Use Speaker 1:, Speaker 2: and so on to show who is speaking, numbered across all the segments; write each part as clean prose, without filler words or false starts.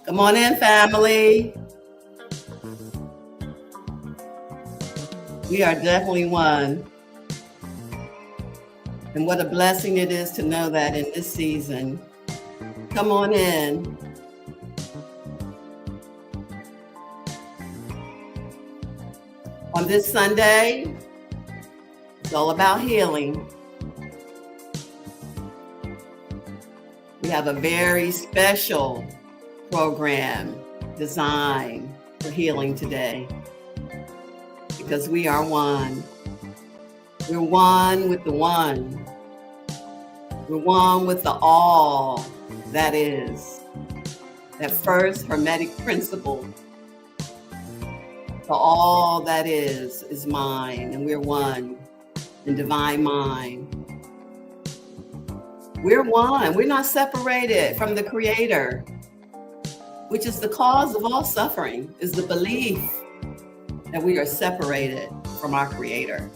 Speaker 1: Come on in, family. We are definitely one. And what a blessing it is to know that in this season. Come on in. On this Sunday, it's all about healing. We have a very special program designed for healing today because we are one. We're one with the one. We're one with the all that is. That first Hermetic principle. The all that is mine, and we're one in divine mind. We're one. We're not separated from the Creator, which is the cause of all suffering, is the belief that we are separated from our Creator.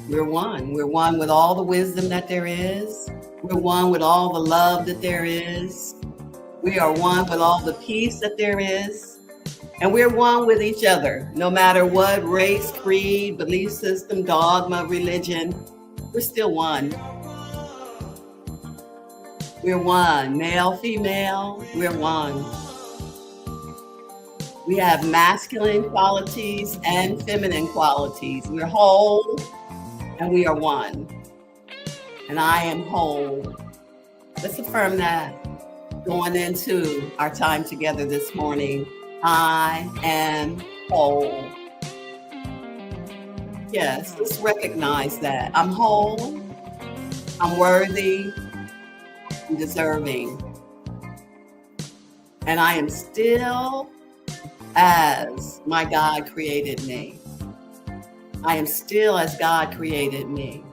Speaker 1: We're one. We're one with all the wisdom that there is. We're one with all the love that there is. We are one with all the peace that there is. And we're one with each other, no matter what race, creed, belief system, dogma, religion, we're still one. We're one, male, female, we're one. We have masculine qualities and feminine qualities. We're whole and we are one. And I am whole. Let's affirm that going into our time together this morning. I am whole. Yes, let's recognize that. I'm whole, I'm worthy, I'm deserving. And I am still as my God created me. I am still as God created me.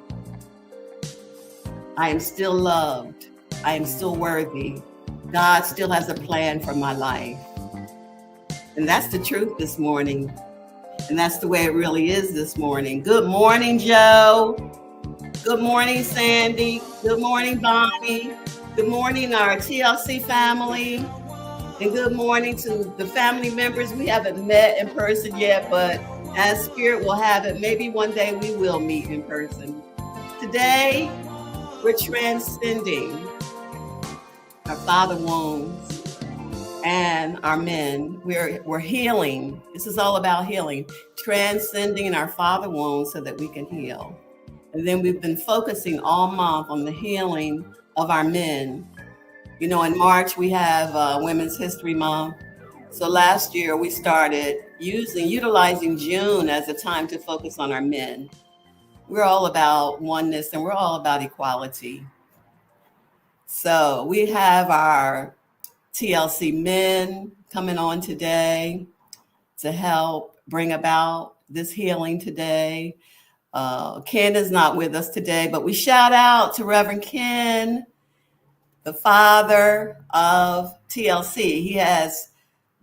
Speaker 1: I am still loved. I am still worthy. God still has a plan for my life. And that's the truth this morning. And that's the way it really is this morning. Good morning, Joe. Good morning, Sandy. Good morning, Bonnie. Good morning, our TLC family. And good morning to the family members we haven't met in person yet, but as Spirit will have it, maybe one day we will meet in person. Today, we're transcending our father wounds and our men. We're healing. This is all about healing, transcending our father wounds so that we can heal. And then we've been focusing all month on the healing of our men. You know, in March, we have Women's History Month. So last year we started utilizing June as a time to focus on our men. We're all about oneness and we're all about equality. So we have our TLC men coming on today to help bring about this healing today. Ken is not with us today, but we shout out to Reverend Ken, the father of TLC. He has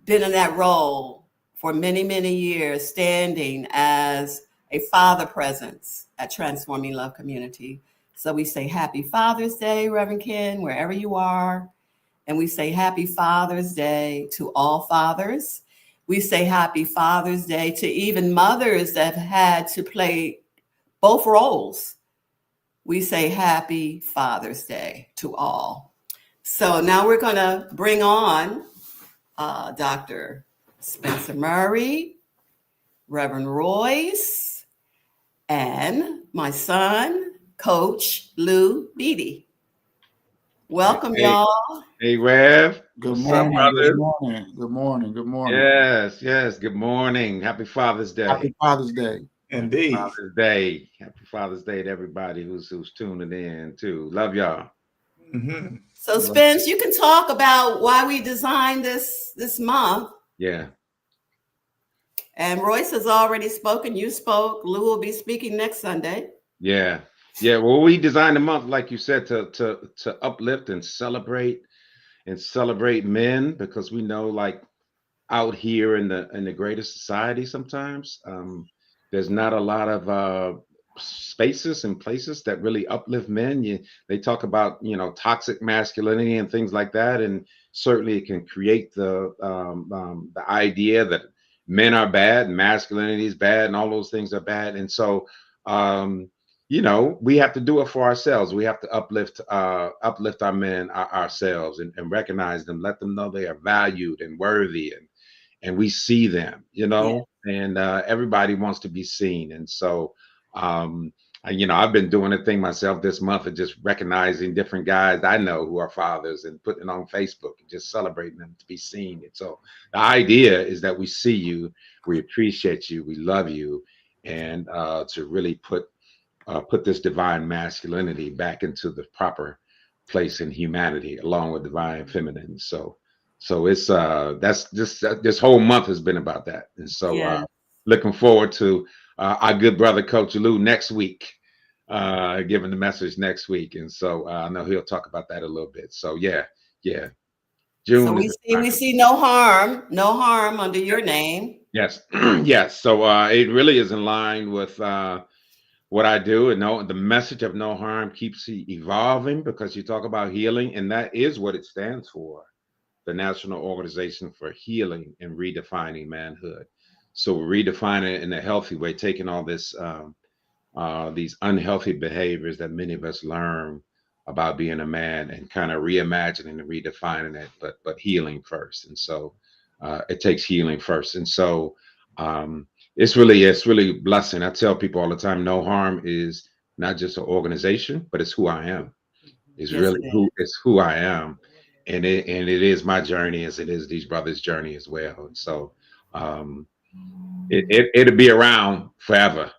Speaker 1: been in that role for many, many years, standing as a father presence at Transforming Love Community. So we say happy Father's Day, Reverend Ken, wherever you are. And we say happy Father's Day to all fathers. We say happy Father's Day to even mothers that have had to play both roles. We say happy Father's Day to all. So now we're going to bring on Dr. Spencer Murray, Reverend Royce, and my son, Coach Lou Beatty. Welcome, y'all.
Speaker 2: Hey, Rev.
Speaker 3: Good morning. Good morning. Good morning. Good morning.
Speaker 2: Yes. Good morning. Happy Father's Day.
Speaker 3: Happy Father's Day.
Speaker 4: Indeed.
Speaker 2: Father's Day. Happy Father's Day to everybody who's tuning in too. Love y'all.
Speaker 4: Mm-hmm.
Speaker 1: So, Spence, you can talk about why we designed this month.
Speaker 2: Yeah.
Speaker 1: And Royce has already spoken. You spoke. Lou will be speaking next Sunday.
Speaker 2: Yeah. Well, we designed the month, like you said, to uplift and celebrate men, because we know, like, out here in the greater society, sometimes there's not a lot of spaces and places that really uplift men. They talk about, toxic masculinity and things like that, and certainly it can create the idea that men are bad, masculinity is bad, and all those things are bad. And so, we have to do it for ourselves. We have to uplift our men ourselves, and recognize them, let them know they are valued and worthy, and we see them,
Speaker 1: Yeah.
Speaker 2: and everybody wants to be seen. And so, I've been doing a thing myself this month of just recognizing different guys I know who are fathers and putting it on Facebook and just celebrating them to be seen. And so the idea is that we see you, we appreciate you, we love you, and to really put this divine masculinity back into the proper place in humanity, along with divine feminine. So it's that's just this whole month has been about that. And so
Speaker 1: Yeah.
Speaker 2: looking forward to our good brother Coach Lou next week, giving the message next week. And so I know he'll talk about that a little bit. So yeah.
Speaker 1: So
Speaker 2: June
Speaker 1: we see no harm under your name.
Speaker 2: Yes. Yes. So it really is in line with what I do. And the message of no harm keeps evolving, because you talk about healing, and that is what it stands for, the National Organization for Healing and Redefining Manhood. So we're redefining it in a healthy way, taking all these unhealthy behaviors that many of us learn about being a man, and kind of reimagining and redefining it, but healing first. And so it takes healing first. And so it's really a blessing. I tell people all the time, no harm is not just an organization, but it's who I am. It's
Speaker 1: Yes,
Speaker 2: really
Speaker 1: it is.
Speaker 2: it's who I am, and it is my journey, as it is these brothers' journey as well. And so it'll be around forever.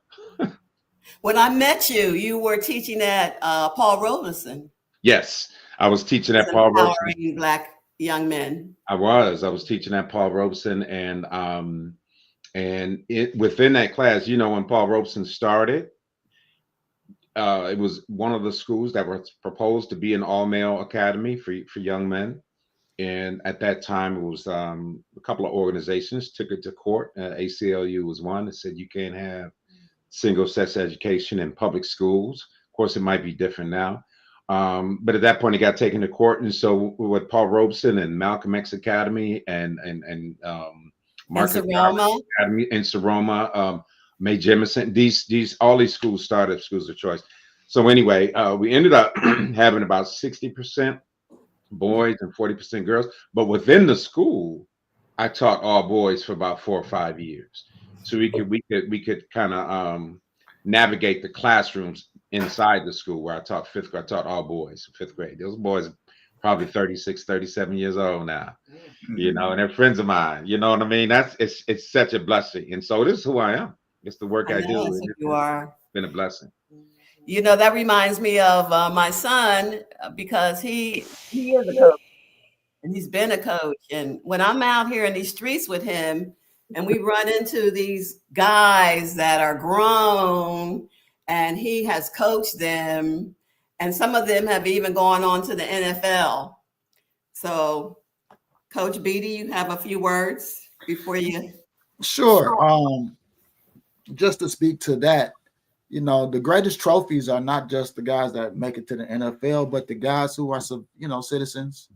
Speaker 1: When I met you, you were teaching at Paul Robeson.
Speaker 2: Yes, I was teaching
Speaker 1: He's
Speaker 2: at Paul Robeson.
Speaker 1: empowering Black young men.
Speaker 2: I was teaching at Paul Robeson, and it within that class, when Paul Robeson started, it was one of the schools that was proposed to be an all-male academy for young men. And at that time, it was a couple of organizations took it to court. ACLU was one that said you can't have single-sex education in public schools. Of course, it might be different now. But at that point, it got taken to court. And so with Paul Robeson and Malcolm X Academy and Marcus Garvey Academy and Seroma, Mae Jemison, all these schools started schools of choice. So anyway, we ended up having about 60% boys and 40% girls. But within the school, I taught all boys for about 4 or 5 years. So we could kind of navigate the classrooms inside the school, where I taught fifth grade. I taught all boys in fifth grade. Those boys are probably 36, 37 years old now, and they're friends of mine. You know what I mean? It's such a blessing. And so this is who I am. It's the work I do.
Speaker 1: That's who you are.
Speaker 2: It's been a blessing.
Speaker 1: That reminds me of my son, because he is a coach, and he's been a coach. And when I'm out here in these streets with him, and we run into these guys that are grown, and he has coached them, and some of them have even gone on to the NFL. So, Coach Beatty, you have a few words before you?
Speaker 3: Sure. Just to speak to that, the greatest trophies are not just the guys that make it to the NFL, but the guys who are citizens,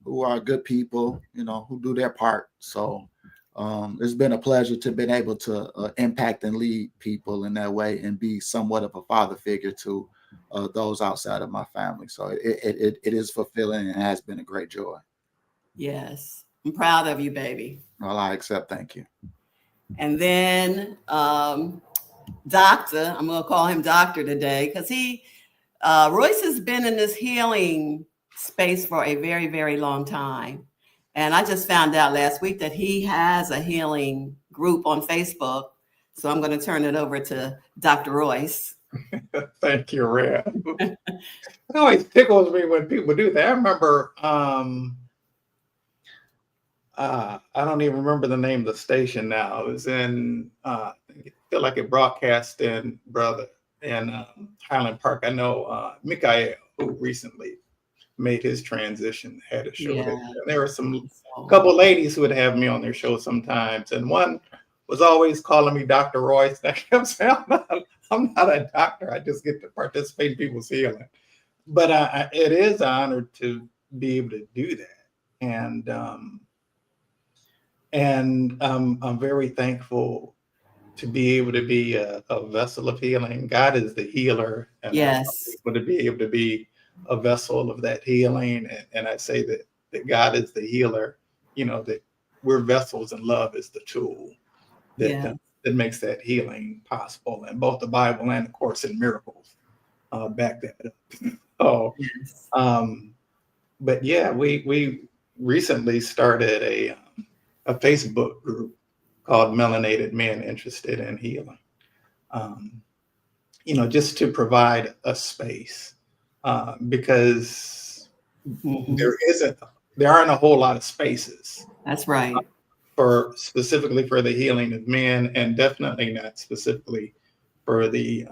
Speaker 3: who are good people, who do their part. So it's been a pleasure to been able to impact and lead people in that way, and be somewhat of a father figure to those outside of my family. So it is fulfilling, and has been a great joy.
Speaker 1: Yes, I'm proud of you, baby.
Speaker 3: Well, I accept. Thank you.
Speaker 1: And then Doctor, I'm going to call him Doctor today, because Royce has been in this healing space for a very, very long time. And I just found out last week that he has a healing group on Facebook. So I'm going to turn it over to Dr. Royce.
Speaker 4: Thank you, Rev. It always tickles me when people do that. I remember, I don't even remember the name of the station now. It was in, I feel like it broadcast in Highland Park. I know Mikael, who recently made his transition, had a show. Yeah. There were a couple of ladies who would have me on their show sometimes. And one was always calling me Dr. Royce. I kept saying, I'm not a doctor. I just get to participate in people's healing. But it is an honor to be able to do that. And I'm very thankful to be able to be a vessel of healing. God is the healer. And
Speaker 1: Yes.
Speaker 4: I'm able to be able to be a vessel of that healing. And I say that God is the healer, that we're vessels and love is the tool that makes that healing possible. And both the Bible and, of course, in miracles back that up. Oh,
Speaker 1: Yes.
Speaker 4: But yeah, we recently started a Facebook group called Melanated Men Interested in Healing. Just to provide a space because there aren't a whole lot of spaces.
Speaker 1: That's right.
Speaker 4: Specifically for the healing of men, and definitely not specifically for the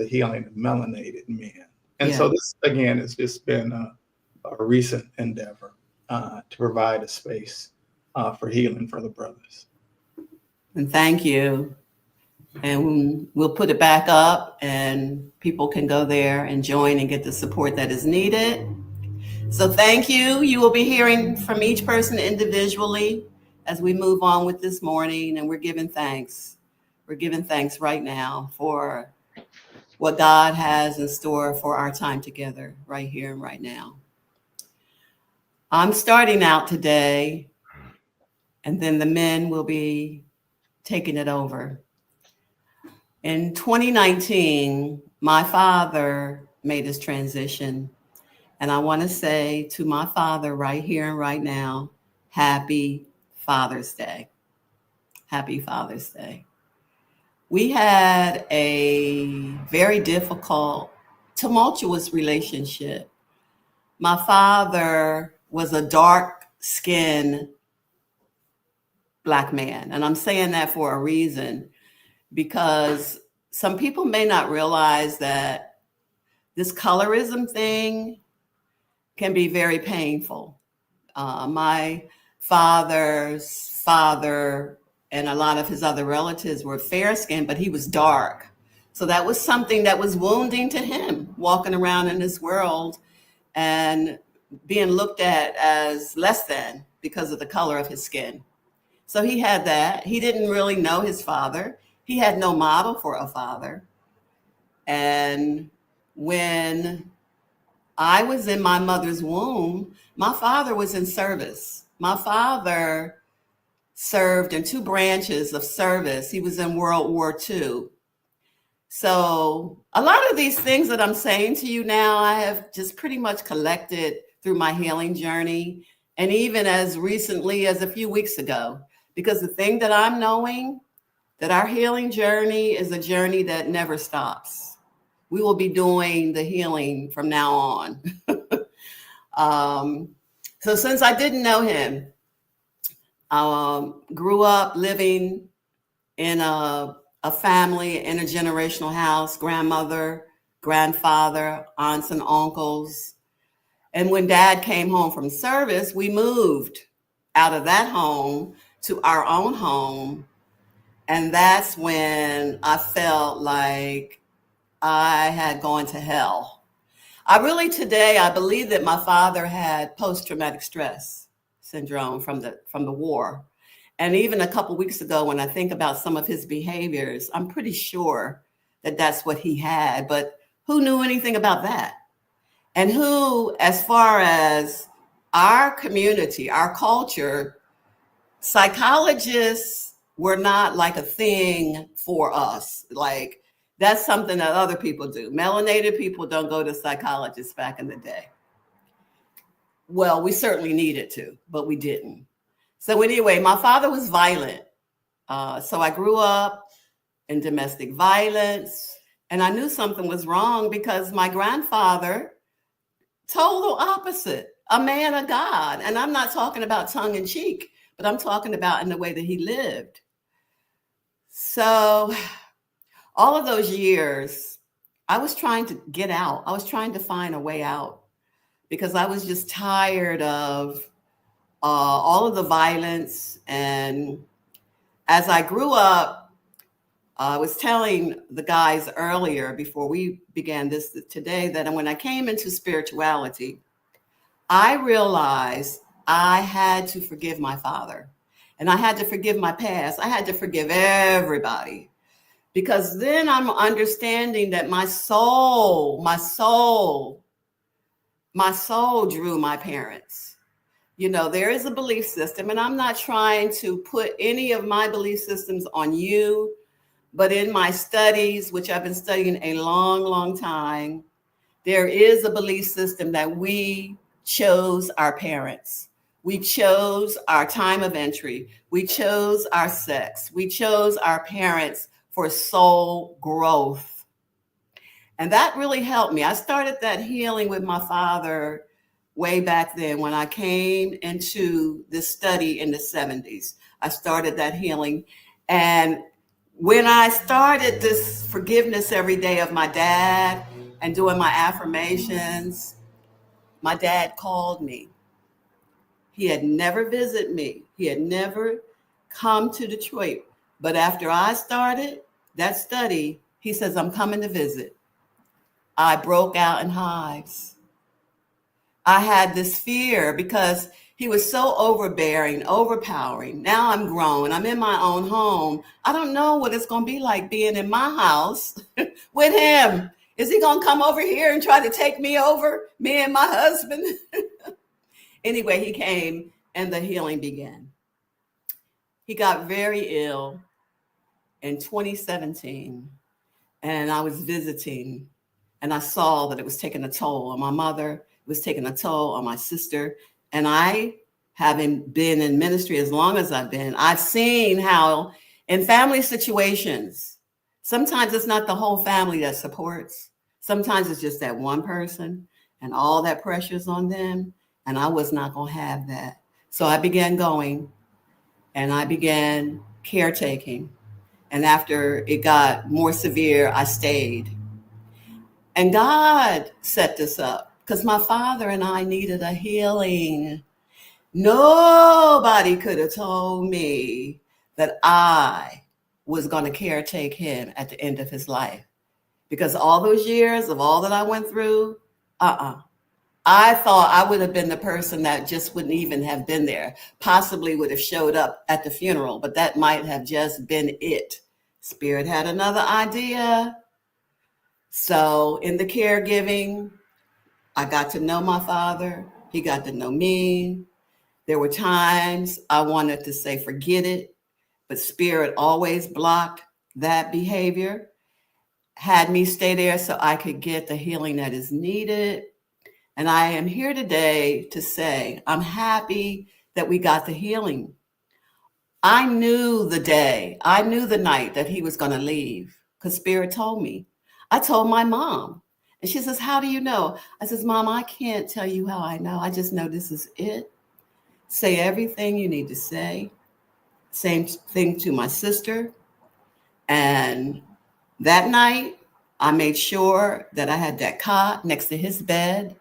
Speaker 4: healing of melanated men. And so this again has just been a recent endeavor to provide a space for healing for the brothers.
Speaker 1: And thank you. And we'll put it back up and people can go there and join and get the support that is needed. So thank you. You will be hearing from each person individually as we move on with this morning, and we're giving thanks. We're giving thanks right now for what God has in store for our time together right here and right now. I'm starting out today, and then the men will be taking it over. In 2019, my father made his transition, and I want to say to my father right here and right now, happy Father's Day. Happy Father's Day. We had a very difficult, tumultuous relationship. My father was a dark-skinned Black man, and I'm saying that for a reason, because some people may not realize that this colorism thing can be very painful. My father's father and a lot of his other relatives were fair-skinned, but he was dark. So that was something that was wounding to him, walking around in this world and being looked at as less than because of the color of his skin. So he had that. He didn't really know his father. He had no model for a father. And when I was in my mother's womb, my father was in service. My father served in two branches of service. He was in World War II. So a lot of these things that I'm saying to you now, I have just pretty much collected through my healing journey, and even as recently as a few weeks ago, because the thing that I'm knowing, that our healing journey is a journey that never stops. We will be doing the healing from now on. So since I didn't know him, grew up living in a family, intergenerational house, grandmother, grandfather, aunts and uncles. And when Dad came home from service, we moved out of that home to our own home. And that's when I felt like I had gone to hell. I believe that my father had post-traumatic stress syndrome from the war. And even a couple of weeks ago, when I think about some of his behaviors, I'm pretty sure that that's what he had. But who knew anything about that? And who, as far as our community, our culture, psychologists were not like a thing for us. Like, that's something that other people do. Melanated people don't go to psychologists back in the day. Well, we certainly needed to, but we didn't. So anyway, my father was violent. So I grew up in domestic violence, and I knew something was wrong because my grandfather, total opposite, a man of God. And I'm not talking about tongue in cheek, but I'm talking about in the way that he lived. So all of those years, I was trying to get out. I was trying to find a way out because I was just tired of all of the violence and as I grew up, I was telling the guys earlier before we began this today that when I came into spirituality, I realized I had to forgive my father, and I had to forgive my past. I had to forgive everybody, because then I'm understanding that my soul drew my parents. You know, there is a belief system, and I'm not trying to put any of my belief systems on you, but in my studies, which I've been studying a long, long time, there is a belief system that we chose our parents. We chose our time of entry. We chose our sex. We chose our parents for soul growth. And that really helped me. I started that healing with my father way back then when I came into this study in the 70s. I started that healing. And when I started this forgiveness every day of my dad and doing my affirmations, my dad called me. He had never visited me. He had never come to Detroit. But after I started that study, he says, I'm coming to visit. I broke out in hives. I had this fear because he was so overbearing, overpowering. Now I'm grown. I'm in my own home. I don't know what it's going to be like being in my house with him. Is he going to come over here and try to take me over, me and my husband? Anyway, he came and the healing began. He got very ill in 2017, and I was visiting, and I saw that it was taking a toll on my mother. It was taking a toll on my sister. And I, having been in ministry as long as I've been, I've seen how in family situations, sometimes it's not the whole family that supports. Sometimes it's just that one person and all that pressure's on them. And I was not going to have that. So I began going and I began caretaking. And after it got more severe, I stayed. And God set this up because my father and I needed a healing. Nobody could have told me that I was going to caretake him at the end of his life, because all those years of all that I went through, I thought I would have been the person that just wouldn't even have been there, possibly would have showed up at the funeral, but that might have just been it. Spirit had another idea. So in the caregiving, I got to know my father. He got to know me. There were times I wanted to say, forget it, but Spirit always blocked that behavior, had me stay there so I could get the healing that is needed. And I am here today to say, I'm happy that we got the healing. I knew the day, I knew the night that he was going to leave because Spirit told me. I told my mom, and she says, how do you know? I says, Mom, I can't tell you how I know. I just know this is it. Say everything you need to say. Same thing to my sister. And that night, I made sure that I had that cot next to his bed,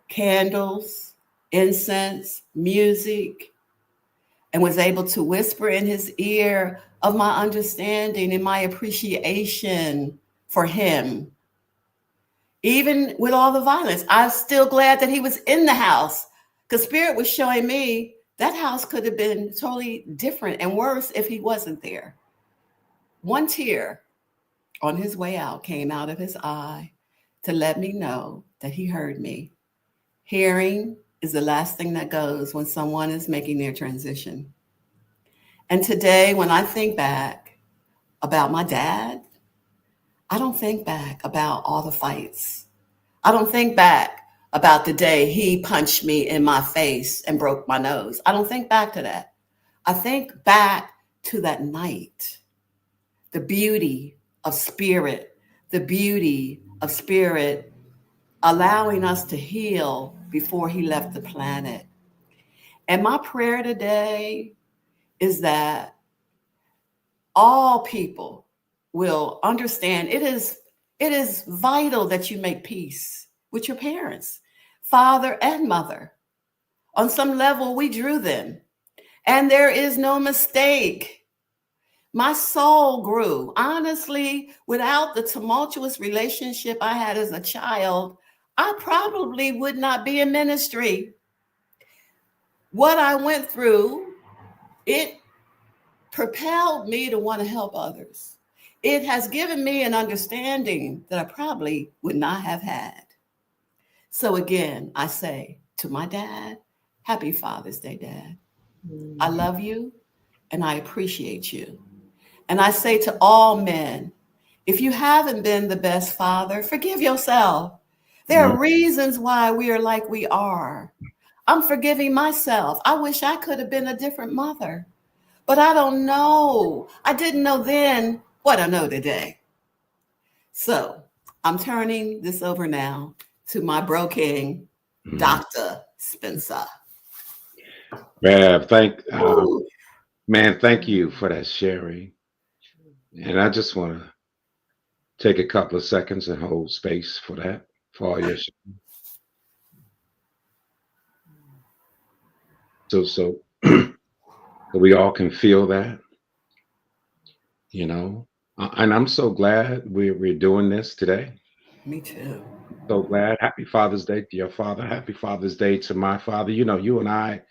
Speaker 1: candles, incense, music, and was able to whisper in his ear of my understanding and my appreciation for him. Even with all the violence, I'm still glad that he was in the house, because Spirit was showing me that house could have been totally different and worse if he wasn't there. One tear on his way out came out of his eye to let me know that he heard me. Hearing is the last thing that goes when someone is making their transition. And today, when I think back about my dad, I don't think back about all the fights. I don't think back about the day he punched me in my face and broke my nose. I don't think back to that. I think back to that night, the beauty of Spirit, the beauty of Spirit allowing us to heal before he left the planet. And my prayer today is that all people will understand it is vital that you make peace with your parents, father and mother. On some level, we drew them, and there is no mistake. My soul grew. Honestly, without the tumultuous relationship I had as a child, I probably would not be in ministry. What I went through, it propelled me to want to help others. It has given me an understanding that I probably would not have had. So again, I say to my dad, happy Father's Day, Dad. I love you and I appreciate you. And I say to all men, if you haven't been the best father, forgive yourself. There are reasons why we are like we are. I'm forgiving myself. I wish I could have been a different mother, but I don't know. I didn't know then what I know today. So I'm turning this over now to my bro king, Dr. Spencer.
Speaker 2: Rev, man, thank you for that sharing. And I just want to take a couple of seconds and hold space for that, for all your sharing. So we all can feel that, you know. And I'm so glad we're doing this today.
Speaker 1: Me too.
Speaker 2: So glad. Happy Father's Day to your father. Happy Father's Day to my father. You know, you and I,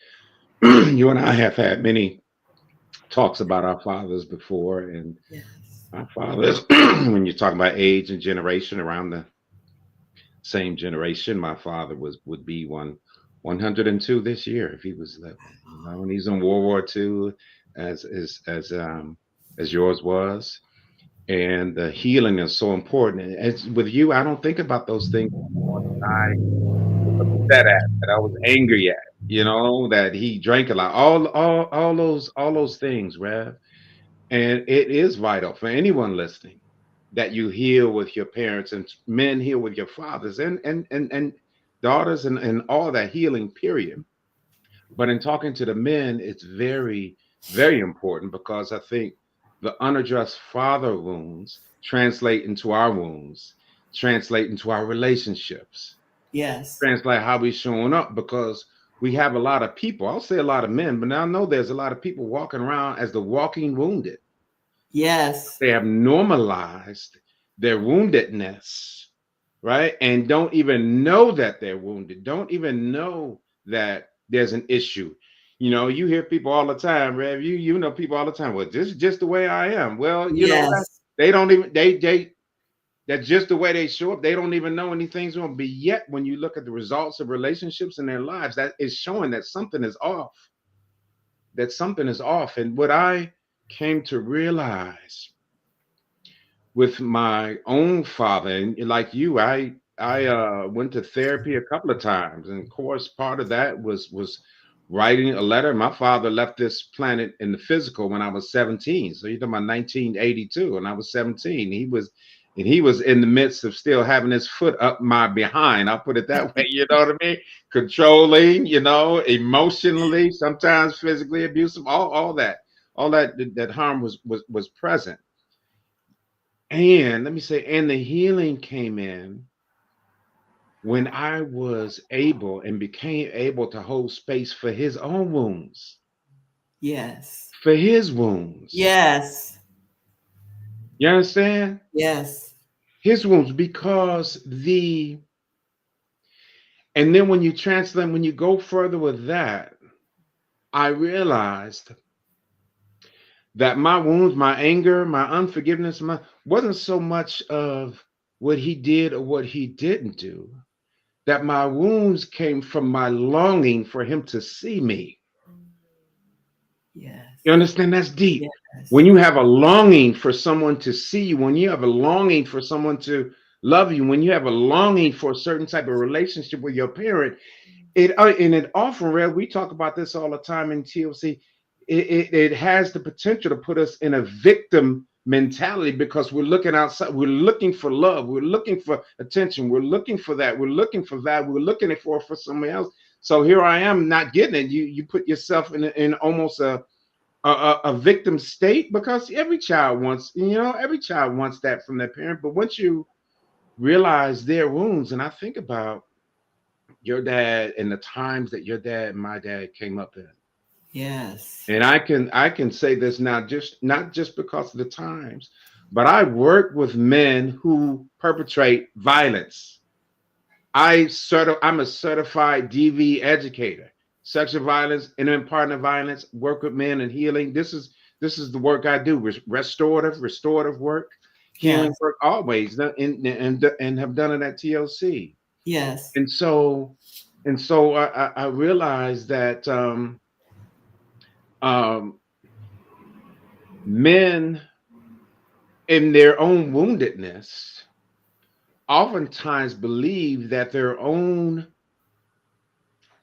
Speaker 2: you and I have had many talks about our fathers before, and
Speaker 1: Yes.
Speaker 2: our fathers, when you're talking about age and generation, around the same generation, my father would be 102 this year if he was living. You know, and he's in World War II, as yours was. And the healing is so important. And as with you, I don't think about those things upset at, that I was angry at, you know, that he drank a lot, all those things, Rev. And it is vital for anyone listening that you heal with your parents, and men heal with your fathers, and daughters, and all that healing, period. But in talking to the men, it's very, very important, because I think the unaddressed father wounds translate into our wounds, translate into our relationships,
Speaker 1: Yes.
Speaker 2: translate how we showing up, because we have a lot of people. I'll say a lot of men, but now I know there's a lot of people walking around as the walking wounded.
Speaker 1: Yes.
Speaker 2: They have normalized their woundedness, right? And don't even know that they're wounded, don't even know that there's an issue. You know, you hear people all the time, Rev. You know people all the time. Well, this is just the way I am. Well, you know that
Speaker 1: Yes.
Speaker 2: they don't even they that's just the way they show up. They don't even know anything's wrong. But yet, when you look at the results of relationships in their lives, that is showing that something is off. That something is off. And what I came to realize with my own father, and like you, I went to therapy a couple of times, and of course part of that was writing a letter. My father left this planet in the physical when I was 17, so you're talking about 1982, and I was 17. He was in the midst of still having his foot up my behind, I'll put it that way. You know what I mean? Controlling, you know, emotionally, sometimes physically abusive, all that harm was present. And let me say, and the healing came in when I was able and became able to hold space for his own wounds,
Speaker 1: Yes.
Speaker 2: for his wounds.
Speaker 1: Yes.
Speaker 2: You understand?
Speaker 1: Yes.
Speaker 2: His wounds, and then when you translate, when you go further with that, I realized that my wounds, my anger, my unforgiveness, wasn't so much of what he did or what he didn't do, that my wounds came from my longing for him to see me.
Speaker 1: Yes.
Speaker 2: You understand? That's deep.
Speaker 1: Yes.
Speaker 2: When you have a longing for someone to see you, when you have a longing for someone to love you, when you have a longing for a certain type of relationship with your parent, and it often, Rev, we talk about this all the time in TLC. It has the potential to put us in a victim mentality, because we're looking outside, we're looking for love, we're looking for attention, we're looking for that, we're looking for that, we're looking for somebody else. So here I am not getting it. You put yourself in almost a victim state, because every child wants, every child wants that from their parent. But once you realize their wounds, and I think about your dad and the times that your dad and my dad came up in,
Speaker 1: Yes.
Speaker 2: And I can say this now, not just because of the times, but I work with men who perpetrate violence. I'm a certified DV educator, sexual violence, intimate partner violence, work with men and healing. This is the work I do, restorative work, healing
Speaker 1: Yes.
Speaker 2: work always, and have done it at TLC.
Speaker 1: Yes.
Speaker 2: And so I realized that um, men in their own woundedness oftentimes believe that their own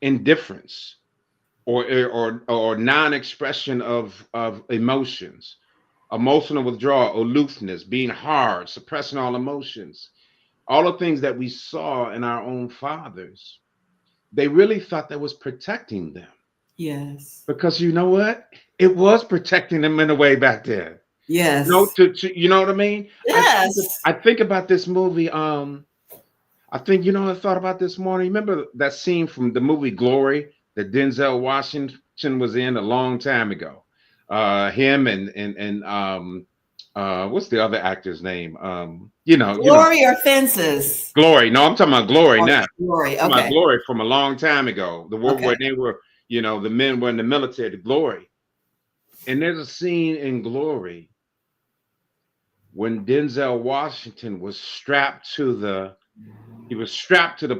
Speaker 2: indifference or non-expression of emotions, emotional withdrawal, aloofness, being hard, suppressing all emotions, all the things that we saw in our own fathers, they really thought that was protecting them.
Speaker 1: Yes.
Speaker 2: Because you know what? It was protecting them in a way back then.
Speaker 1: Yes.
Speaker 2: You know what I mean?
Speaker 1: Yes.
Speaker 2: I think about this movie. I think I thought about this morning. Remember that scene from the movie Glory that Denzel Washington was in a long time ago? Him and what's the other actor's name?
Speaker 1: Glory or fences?
Speaker 2: Glory. No, I'm talking about Glory
Speaker 1: Oh,
Speaker 2: now.
Speaker 1: glory.
Speaker 2: I'm talking about
Speaker 1: Okay.
Speaker 2: Glory from a long time ago. The war
Speaker 1: Okay.
Speaker 2: where they were, the men were in the military. The Glory. And there's a scene in Glory when Denzel Washington was strapped to the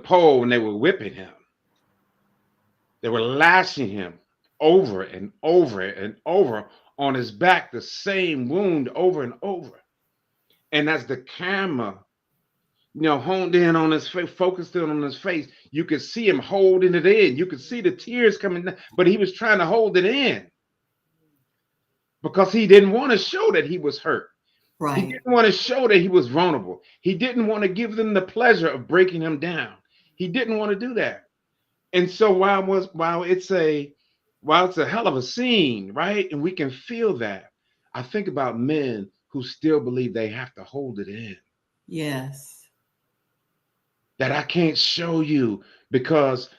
Speaker 2: pole and they were whipping him. They were lashing him over and over and over on his back, the same wound over and over. And as the camera, honed in on his face, focused in on his face, you could see him holding it in. You could see the tears coming down, but he was trying to hold it in because he didn't want to show that he was hurt. He
Speaker 1: Right.
Speaker 2: didn't want to show that he was vulnerable. He didn't want to give them the pleasure of breaking him down. He didn't want to do that. And so while it's a hell of a scene, right? And we can feel that. I think about men who still believe they have to hold it in.
Speaker 1: Yes.
Speaker 2: That I can't show you because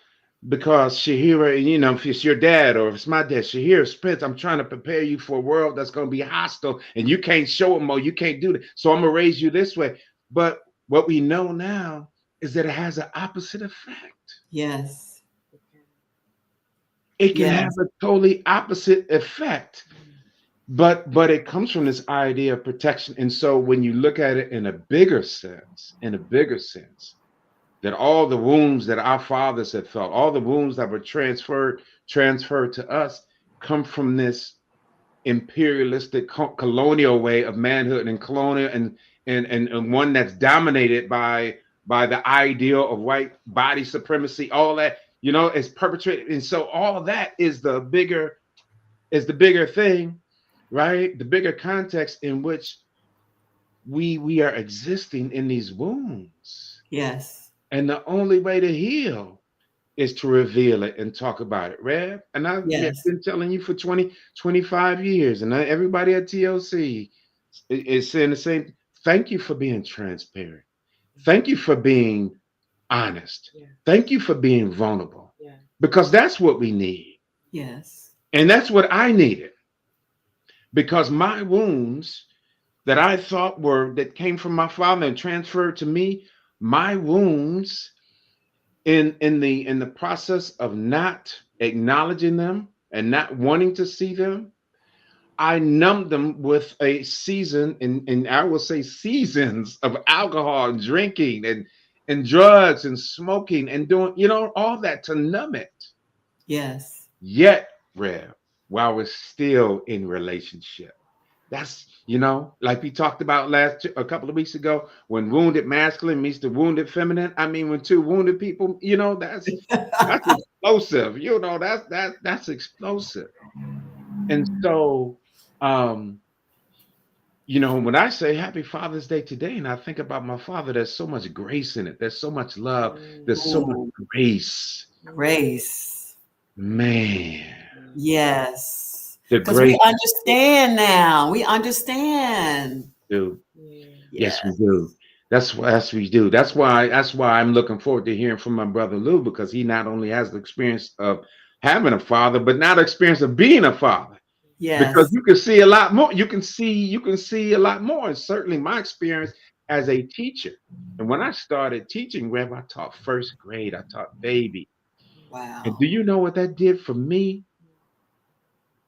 Speaker 2: Shaheerah, if it's your dad or if it's my dad, Shaheerah Spence, I'm trying to prepare you for a world that's going to be hostile and you can't show them or you can't do that. So I'm going to raise you this way. But what we know now is that it has an opposite effect.
Speaker 1: Yes.
Speaker 2: It can
Speaker 1: Yes.
Speaker 2: have a totally opposite effect. But it comes from this idea of protection. And so when you look at it in a bigger sense, that all the wounds that our fathers had felt, all the wounds that were transferred to us come from this imperialistic colonial way of manhood and colonial and one that's dominated by the ideal of white body supremacy, all that, is perpetrated. And so all that is the bigger thing, right? The bigger context in which we are existing in these wounds.
Speaker 1: Yes.
Speaker 2: And the only way to heal is to reveal it and talk about it, Rev. And I've
Speaker 1: Yes.
Speaker 2: been telling you for 25 years, and everybody at TLC is saying the same. Thank you for being transparent. Thank you for being honest.
Speaker 5: Yeah.
Speaker 2: Thank you for being vulnerable.
Speaker 5: Yeah.
Speaker 2: Because that's what we need.
Speaker 1: Yes.
Speaker 2: And that's what I needed. Because my wounds that I thought that came from my father and transferred to me, my wounds in the process of not acknowledging them and not wanting to see them, I numbed them with a season and I will say seasons of alcohol and drinking and drugs and smoking and doing all that to numb it.
Speaker 1: Yes.
Speaker 2: Yet, Rev, while we're still in relationship. That's, like we talked about a couple of weeks ago, when wounded masculine meets the wounded feminine. I mean, when two wounded people, that's explosive. That's explosive. And so, when I say Happy Father's Day today, and I think about my father, there's so much grace in it. There's so much love. There's so much grace.
Speaker 1: Grace.
Speaker 2: Man.
Speaker 1: Yes.
Speaker 2: The
Speaker 1: Because
Speaker 2: grace.
Speaker 1: we understand now. We understand.
Speaker 2: Dude.
Speaker 5: Yeah.
Speaker 2: Yes, we do. That's we do. That's why I'm looking forward to hearing from my brother Lou, because he not only has the experience of having a father, but now the experience of being a father. Because
Speaker 1: Yes.
Speaker 2: you can see a lot more. You can see a lot more. And certainly my experience as a teacher. And when I started teaching, Rev, I taught first grade. I taught baby. And do
Speaker 1: Wow.
Speaker 2: you know what that did for me?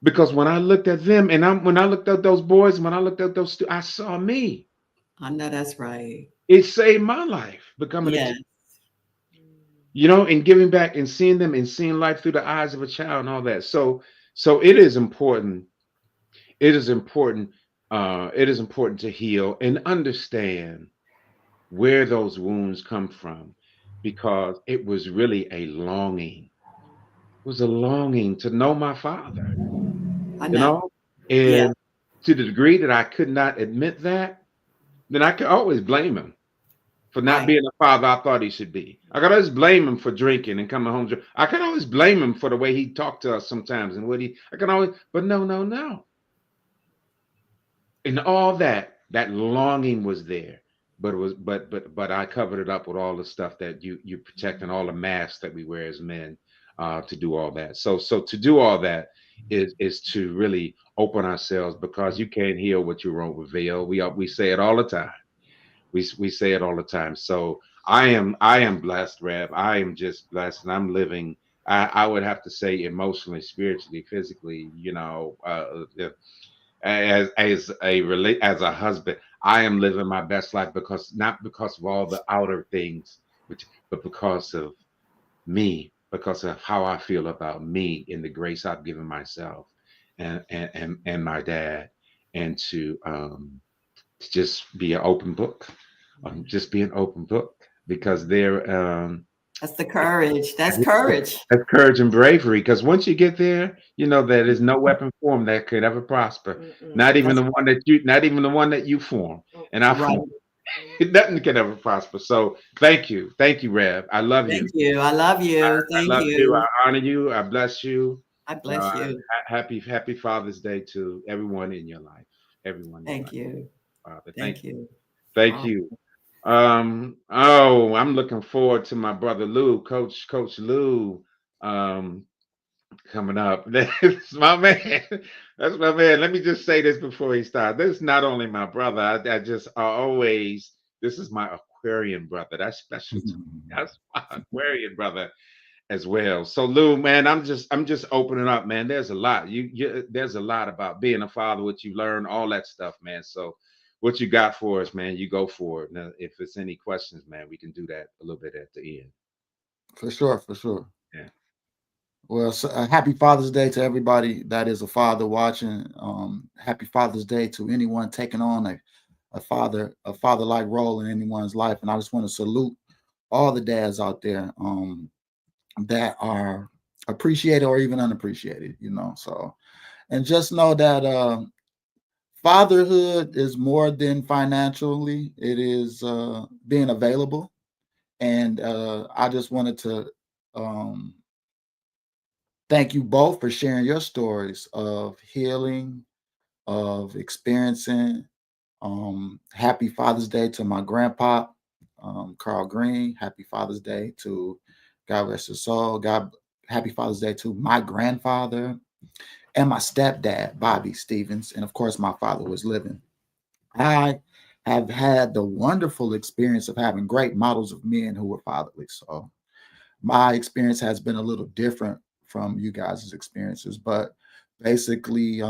Speaker 2: Because when I looked at them, and when I looked at those boys, when I looked at those I saw me.
Speaker 1: I know that's right.
Speaker 2: It saved my life becoming a
Speaker 1: Yes.
Speaker 2: teacher. You know, and giving back and seeing them and seeing life through the eyes of a child and all that. So it is important. It is important. It is important to heal and understand where those wounds come from, because it was really a longing. It was a longing to know my father,
Speaker 1: I
Speaker 2: you
Speaker 1: know.
Speaker 2: know,
Speaker 1: Yeah.
Speaker 2: and to the degree that I could not admit that, then I could always blame him for not
Speaker 1: Right.
Speaker 2: being the father I thought he should be. I could always blame him for drinking and coming home drunk. I could always blame him for the way he talked to us sometimes and I can always, but no, no, no. And all that longing was there, but it was but I covered it up with all the stuff that you protect and all the masks that we wear as men, to do all that. So to do all that is to really open ourselves, because you can't heal what you won't reveal. We say it all the time. We say it all the time. So I am blessed, Rev. I am just blessed, and I'm living. I would have to say emotionally, spiritually, physically. As a husband, I am living my best life, because not because of all the outer things, but because of me, because of how I feel about me in the grace I've given myself and my dad, and to just be an open book, just be an open book, because
Speaker 1: That's the courage. That's courage.
Speaker 2: that's courage and bravery. Because once you get there, you know that there's no weapon formed that could ever prosper. Not even
Speaker 1: That's
Speaker 2: the one that you form. And I
Speaker 1: right.
Speaker 2: form. Nothing can ever prosper. So thank you, Rev. I love
Speaker 1: Thank
Speaker 2: you.
Speaker 1: you. I love you.
Speaker 2: I
Speaker 1: Thank
Speaker 2: love you.
Speaker 1: you.
Speaker 2: I honor you. I bless you.
Speaker 1: I bless you.
Speaker 2: Happy Father's Day to everyone in your life. Everyone in your
Speaker 1: Thank
Speaker 2: life.
Speaker 1: you.
Speaker 2: Father,
Speaker 1: Thank you.
Speaker 2: thank
Speaker 1: Oh,
Speaker 2: you. Oh, I'm looking forward to my brother Lou, Coach Lou, um, coming up. That's my man. That's my man. Let me just say this before he starts. This is not only my brother. I always, this is my Aquarian brother. That's special to me. That's my Aquarian brother as well. So Lou, man, I'm just opening up, man. There's a lot. There's a lot about being a father, what you learn, all that stuff, man. So what you got for us, man? You go for it. Now, if it's any questions, man, we can do that a little bit at the end.
Speaker 3: For sure, for sure.
Speaker 2: Yeah.
Speaker 3: Well, so, happy Father's Day to everybody that is a father watching. Happy Father's Day to anyone taking on a father-like role in anyone's life. And I just want to salute all the dads out there that are appreciated or even unappreciated, So, and just know that fatherhood is more than financially, it is being available. And I just wanted to thank you both for sharing your stories of healing, of experiencing. Happy Father's Day to my grandpa, Carl Green. Happy Father's Day to God rest his soul. Happy Father's Day to my grandfather and my stepdad, Bobby Stevens. And of course, my father was living. I have had the wonderful experience of having great models of men who were fatherly. So my experience has been a little different from you guys' experiences, but basically,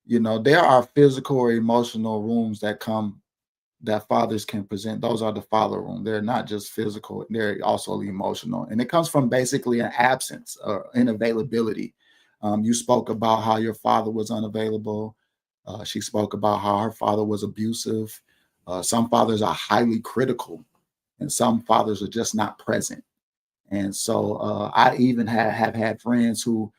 Speaker 3: there are physical or emotional wounds that fathers can present. Those are the father wound. They're not just physical, they're also emotional. And it comes from basically an absence or inavailability. You spoke about how your father was unavailable. She spoke about how her father was abusive. Some fathers are highly critical, and some fathers are just not present. And so I even have had friends who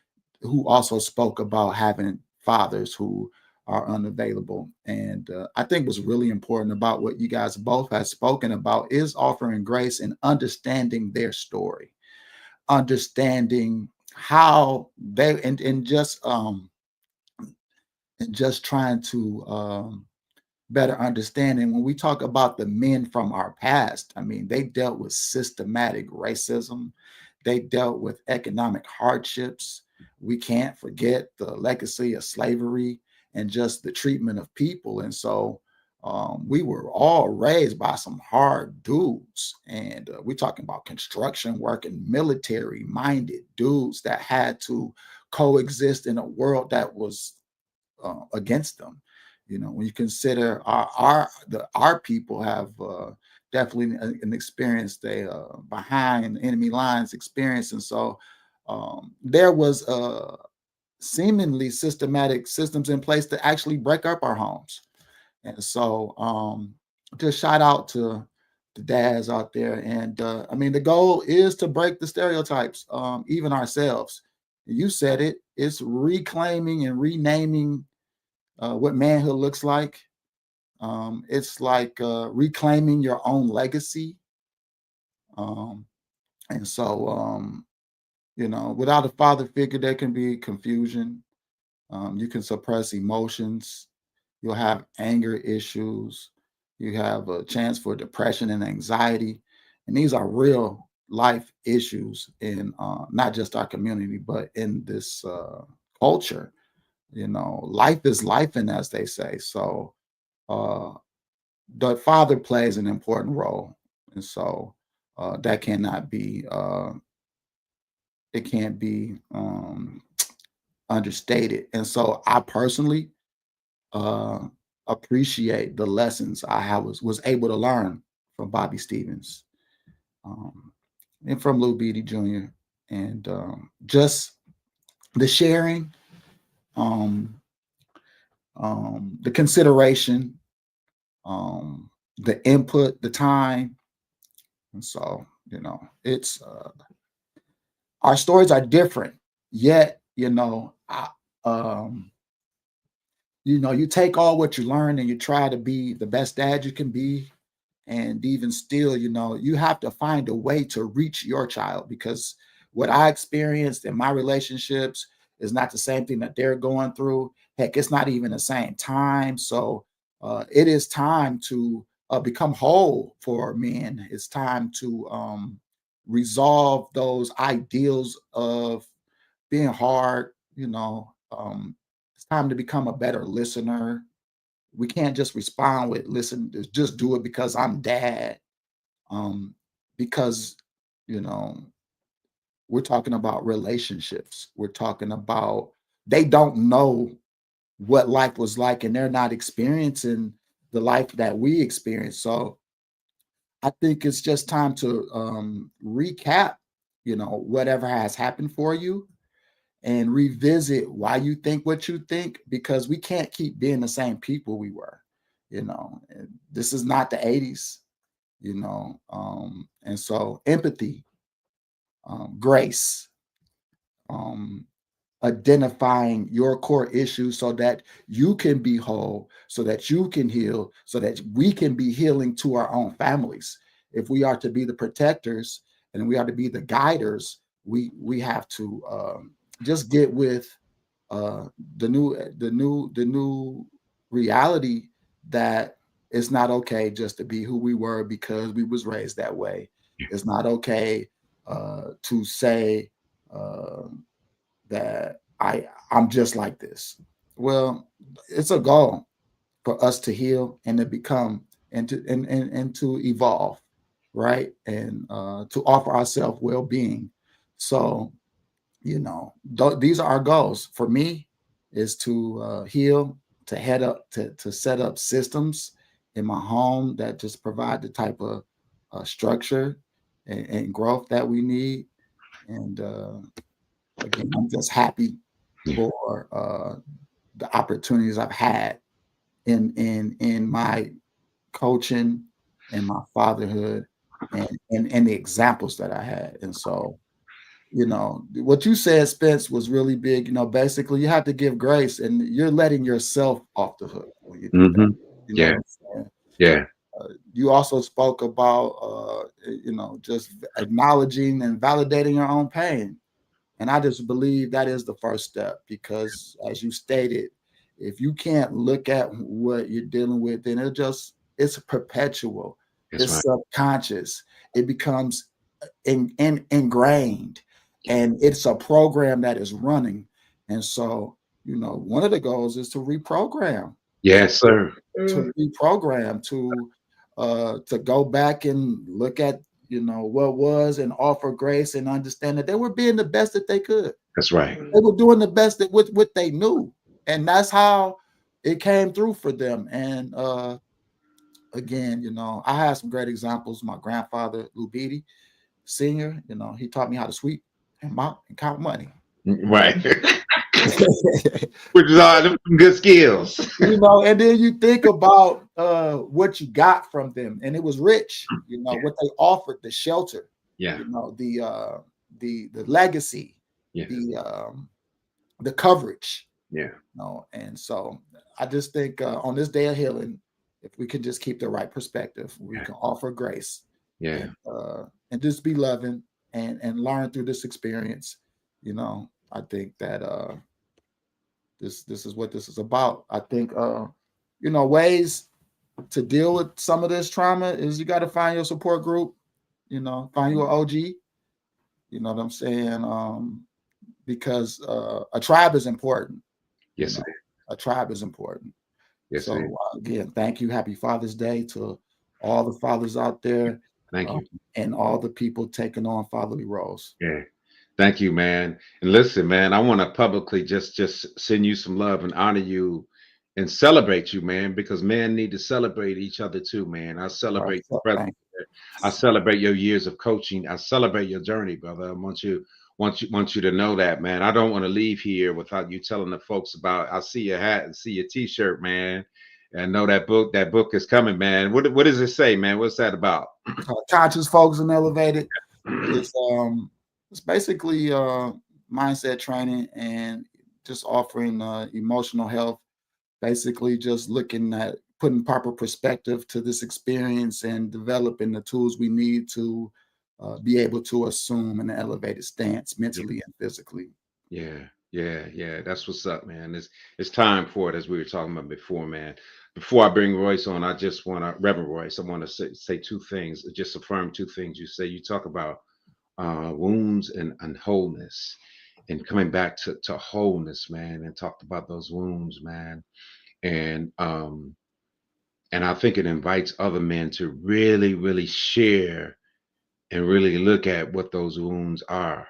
Speaker 3: also spoke about having fathers who are unavailable. And I think what's really important about what you guys both have spoken about is offering grace and understanding their story, understanding how they and just trying to better understanding. When we talk about the men from our past, I mean, they dealt with systematic racism. They dealt with economic hardships. We can't forget the legacy of slavery and just the treatment of people. And so we were all raised by some hard dudes. And we're talking about construction work and military minded dudes that had to coexist in a world that was against them. You know, when you consider our people have definitely an experience, they behind enemy lines experience, and so there was seemingly systematic systems in place to actually break up our homes. And so just shout out to the dads out there. And I mean, the goal is to break the stereotypes, even ourselves. You said it, it's reclaiming and renaming what manhood looks like. It's like reclaiming your own legacy. And so, you know, without a father figure, there can be confusion. You can suppress emotions. You'll have anger issues. You have a chance for depression and anxiety. And these are real life issues in not just our community, but in this culture. You know, life is life, and as they say. So the father plays an important role. And so that cannot be, it can't be understated. And so I personally appreciate the lessons I was able to learn from Bobby Stevens and from Lou Beatty Jr. And just the sharing, the consideration, the input, the time. And so, you know, it's our stories are different, yet, you know, you take all what you learn and you try to be the best dad you can be. And even still, you know, you have to find a way to reach your child, because what I experienced in my relationships is not the same thing that they're going through. Heck, it's not even the same time. So it is time to become whole for men. It's time to resolve those ideals of being hard. You know, it's time to become a better listener. We can't just respond with listen, just do it because I'm dad. Because, you know, we're talking about relationships. We're talking about they don't know what life was like, and they're not experiencing the life that we experience. So I think it's just time to recap, you know, whatever has happened for you, and revisit why you think what you think, because we can't keep being the same people we were. You know, and this is not the 80s, you know. And so empathy, grace, um, identifying your core issues so that you can be whole, so that you can heal, so that we can be healing to our own families. If we are to be the protectors and we are to be the guiders, we have to just get with the new reality that it's not okay just to be who we were because we was raised that way. It's not okay to say that I'm just like this. Well, it's a goal for us to heal and to become and to evolve, right? And to offer ourselves well-being. So, you know, these are our goals. For me, is to heal, to head up, to set up systems in my home that just provide the type of structure and growth that we need. And again, I'm just happy for the opportunities I've had in my coaching and my fatherhood and the examples that I had. And so, you know, what you said, Spence, was really big. You know, basically you have to give grace, and you're letting yourself off the hook when you do that. You know
Speaker 2: Yeah.
Speaker 3: what I'm saying?
Speaker 2: Yeah.
Speaker 3: You also spoke about you know, just acknowledging and validating your own pain. And I just believe that is the first step, because as you stated, if you can't look at what you're dealing with, then it's perpetual.
Speaker 2: That's
Speaker 3: It's
Speaker 2: right.
Speaker 3: subconscious. It becomes ingrained, and it's a program that is running. And so, one of the goals is to reprogram.
Speaker 2: Yes, sir.
Speaker 3: To reprogram, to go back and look at, what was, and offer grace and understand that they were being the best that they could.
Speaker 2: That's right.
Speaker 3: They were doing the best that with what they knew, and that's how it came through for them. And again, I had some great examples. My grandfather, Lou Beatty Senior, he taught me how to sweep and mop and count money.
Speaker 2: Right. Which is all some good skills.
Speaker 3: And then you think about what you got from them, and it was rich. What they offered, the shelter.
Speaker 2: Yeah.
Speaker 3: The legacy.
Speaker 2: Yeah.
Speaker 3: The coverage.
Speaker 2: Yeah.
Speaker 3: And so I just think on this day of healing, if we can just keep the right perspective, we can offer grace.
Speaker 2: Yeah.
Speaker 3: And just be loving and learn through this experience. I think that this is what this is about. I think ways to deal with some of this trauma is you got to find your support group, find your OG. You know what I'm saying? Because a tribe is important.
Speaker 2: Yes,
Speaker 3: a tribe is important.
Speaker 2: Yes.
Speaker 3: So again, thank you. Happy Father's Day to all the fathers out there.
Speaker 2: Thank you.
Speaker 3: And all the people taking on fatherly roles.
Speaker 2: Yeah. Thank you, man. And listen, man, I want to publicly just send you some love and honor you and celebrate you, man, because men need to celebrate each other too, man. I celebrate your presence. I celebrate your years of coaching. I celebrate your journey, brother. I want you to know that, man. I don't want to leave here without you telling the folks about. I see your hat and see your T-shirt, man. And I know that book is coming, man. What does it say, man? What's that about?
Speaker 3: Conscious, Focused, and Elevated. It's basically mindset training and just offering emotional health. Basically, just looking at putting proper perspective to this experience and developing the tools we need to be able to assume an elevated stance mentally and physically.
Speaker 2: Yeah. That's what's up, man. It's time for it, as we were talking about before, man. Before I bring Royce on, I just want to, Reverend Royce, I want to say two things, just affirm two things. You talk about wounds and wholeness, and coming back to wholeness, man, and talked about those wounds, man. And I think it invites other men to really, really share and really look at what those wounds are.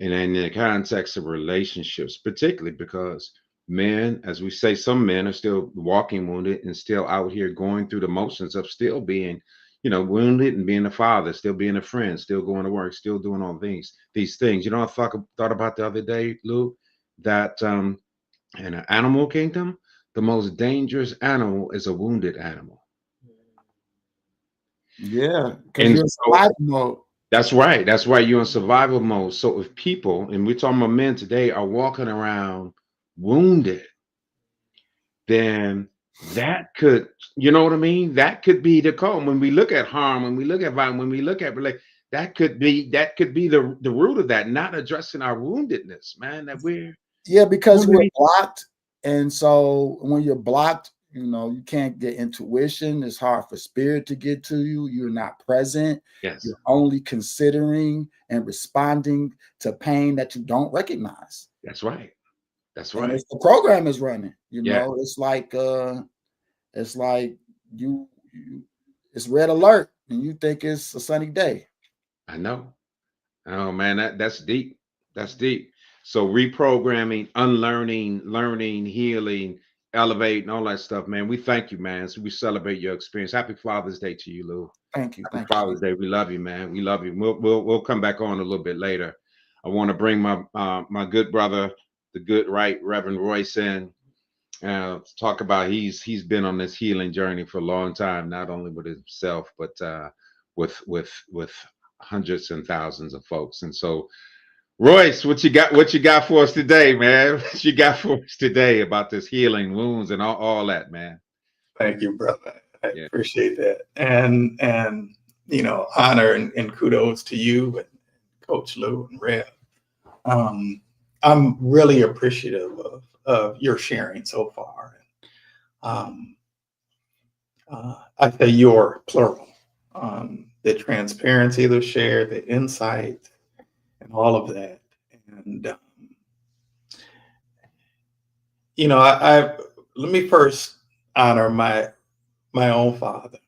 Speaker 2: And in the context of relationships, particularly because men, as we say, some men are still walking wounded and still out here going through the motions of still being, wounded and being a father, still being a friend, still going to work, still doing all these things. I thought about the other day, Lou, that in an animal kingdom, the most dangerous animal is a wounded animal.
Speaker 3: Yeah, because you're in survival mode.
Speaker 2: That's right. That's right. You're in survival mode. So if people, and we're talking about men today, are walking around wounded, then that could, you know what I mean? That could be the cause. When we look at harm, when we look at violence, when we look at that could be the root of that, not addressing our woundedness, man.
Speaker 3: Because we're blocked. And so when you're blocked, you can't get intuition. It's hard for spirit to get to you. You're not present.
Speaker 2: Yes.
Speaker 3: You're only considering and responding to pain that you don't recognize.
Speaker 2: That's right. That's right.
Speaker 3: And the program is running.
Speaker 2: Yeah.
Speaker 3: It's like you it's red alert and you think it's a sunny day.
Speaker 2: I know. Oh man, that's deep. That's deep. So reprogramming, unlearning, learning, healing, elevating, all that stuff, man. We thank you, man. So we celebrate your experience. Happy Father's Day to you, Lou.
Speaker 3: Thank you.
Speaker 2: Happy Father's Day. We love you, man. We love you. We'll come back on a little bit later. I want to bring my good brother, the good right Reverend Royce in. Talk about he's been on this healing journey for a long time, not only with himself, but with hundreds and thousands of folks. And so, Royce, what you got for us today, man? What you got for us today about this healing wounds and all that, man?
Speaker 4: Thank you, brother. I appreciate that. And honor and kudos to you and Coach Lou and Rev. I'm really appreciative of your sharing so far. I say your plural. the transparency they'll share, the insight, and all of that. And I let me first honor my own father,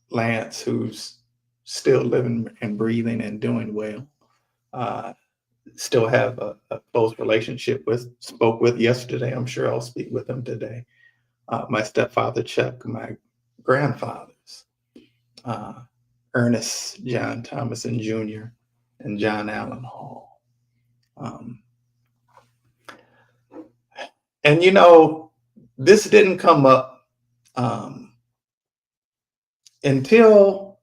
Speaker 4: Lance, who's still living and breathing and doing well. Still have a close relationship with, spoke with yesterday. I'm sure I'll speak with him today. My stepfather, Chuck, my grandfathers, Ernest John Thomason Jr. and John Allen Hall. And this didn't come up until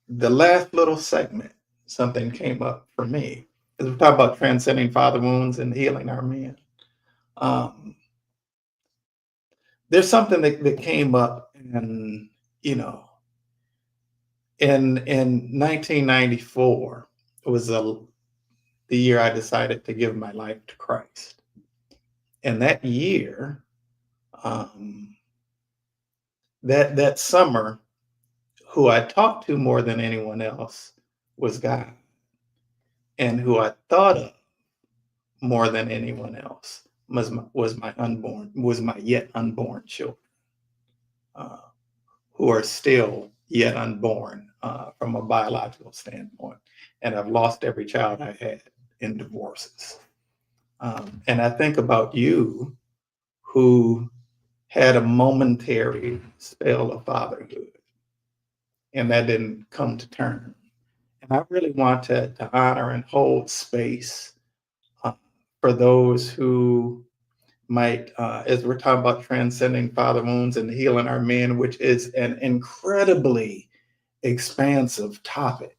Speaker 4: the last little segment. Something came up for me as we talk about transcending father wounds and healing our men. There's something that came up, and in 1994 was the year I decided to give my life to Christ. And that year, that summer, who I talked to more than anyone else was God, and who I thought of more than anyone else was my yet unborn children, who are still yet unborn from a biological standpoint, and I've lost every child I had in divorces. And I think about you, who had a momentary spell of fatherhood, and that didn't come to term. And I really want to honor and hold space for those who might, as we're talking about transcending father wounds and healing our men, which is an incredibly expansive topic,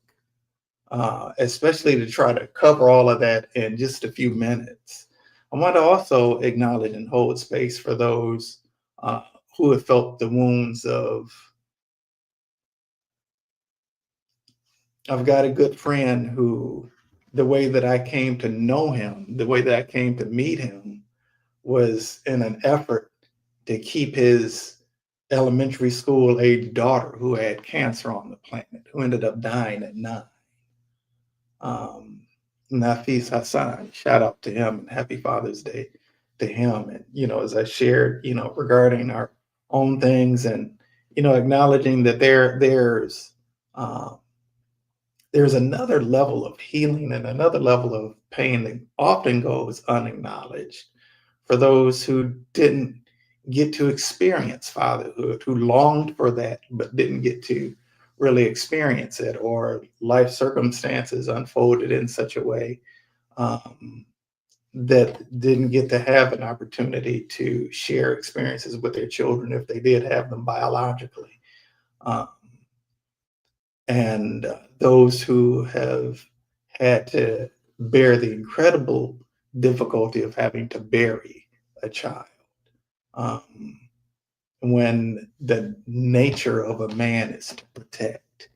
Speaker 4: especially to try to cover all of that in just a few minutes. I want to also acknowledge and hold space for those who have felt the wounds of, I've got a good friend who, the way that I came to know him, the way that I came to meet him, was in an effort to keep his elementary school age daughter, who had cancer on the planet, who ended up dying at 9. Nafis Hassan, shout out to him and happy Father's Day to him. And, as I shared, regarding our own things, and, acknowledging that there's another level of healing and another level of pain that often goes unacknowledged for those who didn't get to experience fatherhood, who longed for that but didn't get to really experience it, or life circumstances unfolded in such a way that didn't get to have an opportunity to share experiences with their children if they did have them biologically. And those who have had to bear the incredible difficulty of having to bury a child, when the nature of a man is to protect,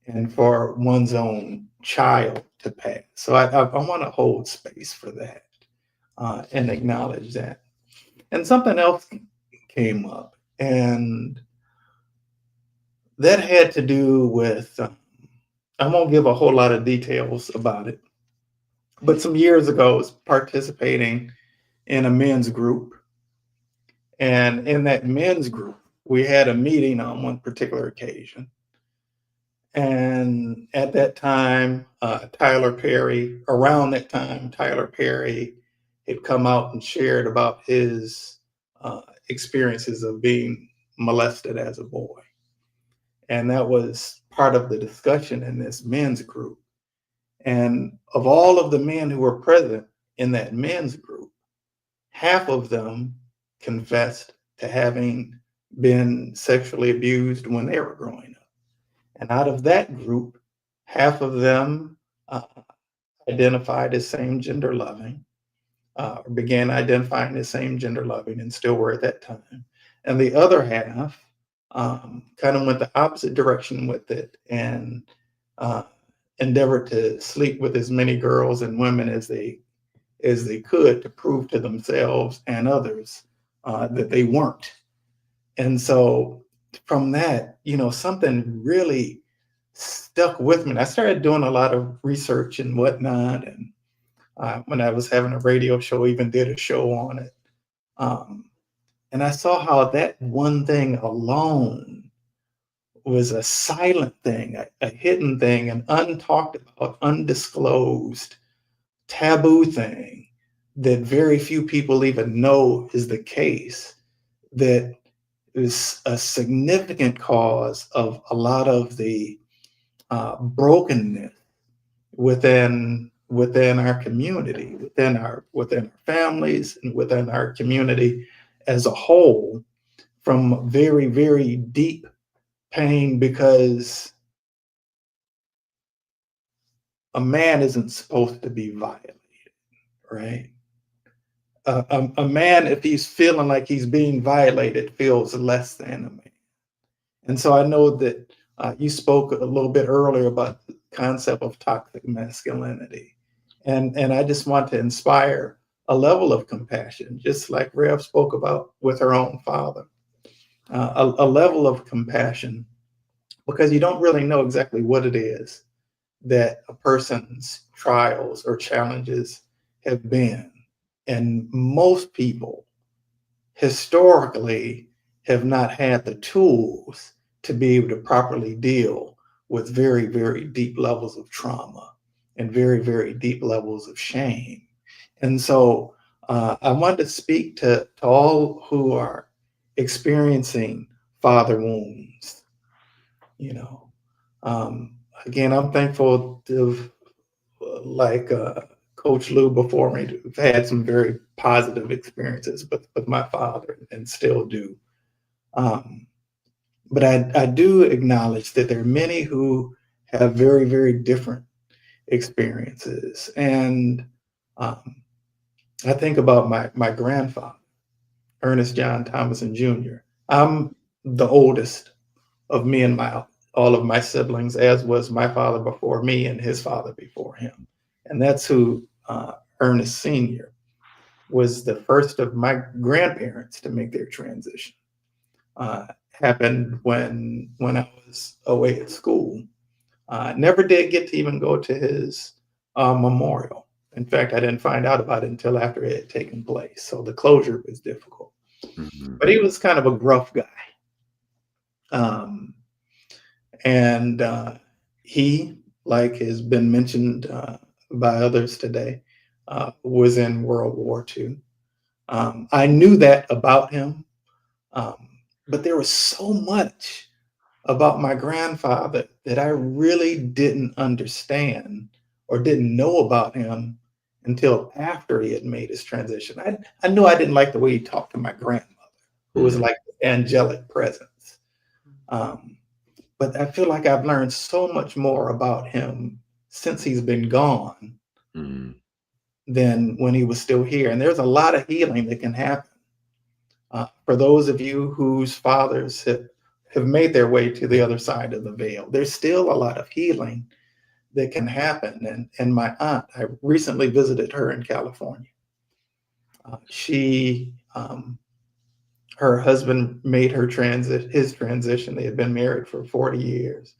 Speaker 4: and for one's own child to pass. So I want to hold space for that and acknowledge that. And something else came up, and that had to do with, I won't give a whole lot of details about it, but some years ago I was participating in a men's group. And in that men's group, we had a meeting on one particular occasion. And at that time, around that time, Tyler Perry had come out and shared about his experiences of being molested as a boy. And that was part of the discussion in this men's group. And of all of the men who were present in that men's group, half of them confessed to having been sexually abused when they were growing up. And out of that group, half of them identified as same gender loving, began identifying as same gender loving, and still were at that time. And the other half kind of went the opposite direction with it, and endeavored to sleep with as many girls and women as they could, to prove to themselves and others that they weren't. And so from that, something really stuck with me. And I started doing a lot of research and whatnot. And when I was having a radio show, even did a show on it. And I saw how that one thing alone was a silent thing, a hidden thing, an untalked about, undisclosed, taboo thing that very few people even know is the case, that is a significant cause of a lot of the brokenness within our community, within our families, and within our community as a whole, from very, very deep pain, because a man isn't supposed to be violated, right? A man, if he's feeling like he's being violated, feels less than a man. And so I know that you spoke a little bit earlier about the concept of toxic masculinity. And I just want to inspire a level of compassion, just like Rev spoke about with her own father, a level of compassion, because you don't really know exactly what it is that a person's trials or challenges have been. And most people historically have not had the tools to be able to properly deal with very, very deep levels of trauma and very, very deep levels of shame. And so I wanted to speak to all who are experiencing father wounds. You know, again, I'm thankful to, like Coach Lou before me, have had some very positive experiences with my father, and still do. But I do acknowledge that there are many who have very, very different experiences. And I think about my grandfather, Ernest John Thomason Jr. I'm the oldest of me and all of my siblings, as was my father before me and his father before him. And that's who Ernest Sr. was, the first of my grandparents to make their transition. Happened when I was away at school. Never did get to even go to his memorial. In fact, I didn't find out about it until after it had taken place. So the closure was difficult. Mm-hmm. But he was kind of a gruff guy. And he, like has been mentioned by others today, was in World War II. I knew that about him, but there was so much about my grandfather that I really didn't understand or didn't know about him until after he had made his transition. I knew I didn't like the way he talked to my grandmother, who was like an angelic presence. But I feel like I've learned so much more about him since he's been gone than when he was still here. And there's a lot of healing that can happen. For those of you whose fathers have made their way to the other side of the veil, there's still a lot of healing that can happen. And my aunt, I recently visited her in California. Her husband made his transition. They had been married for 40 years.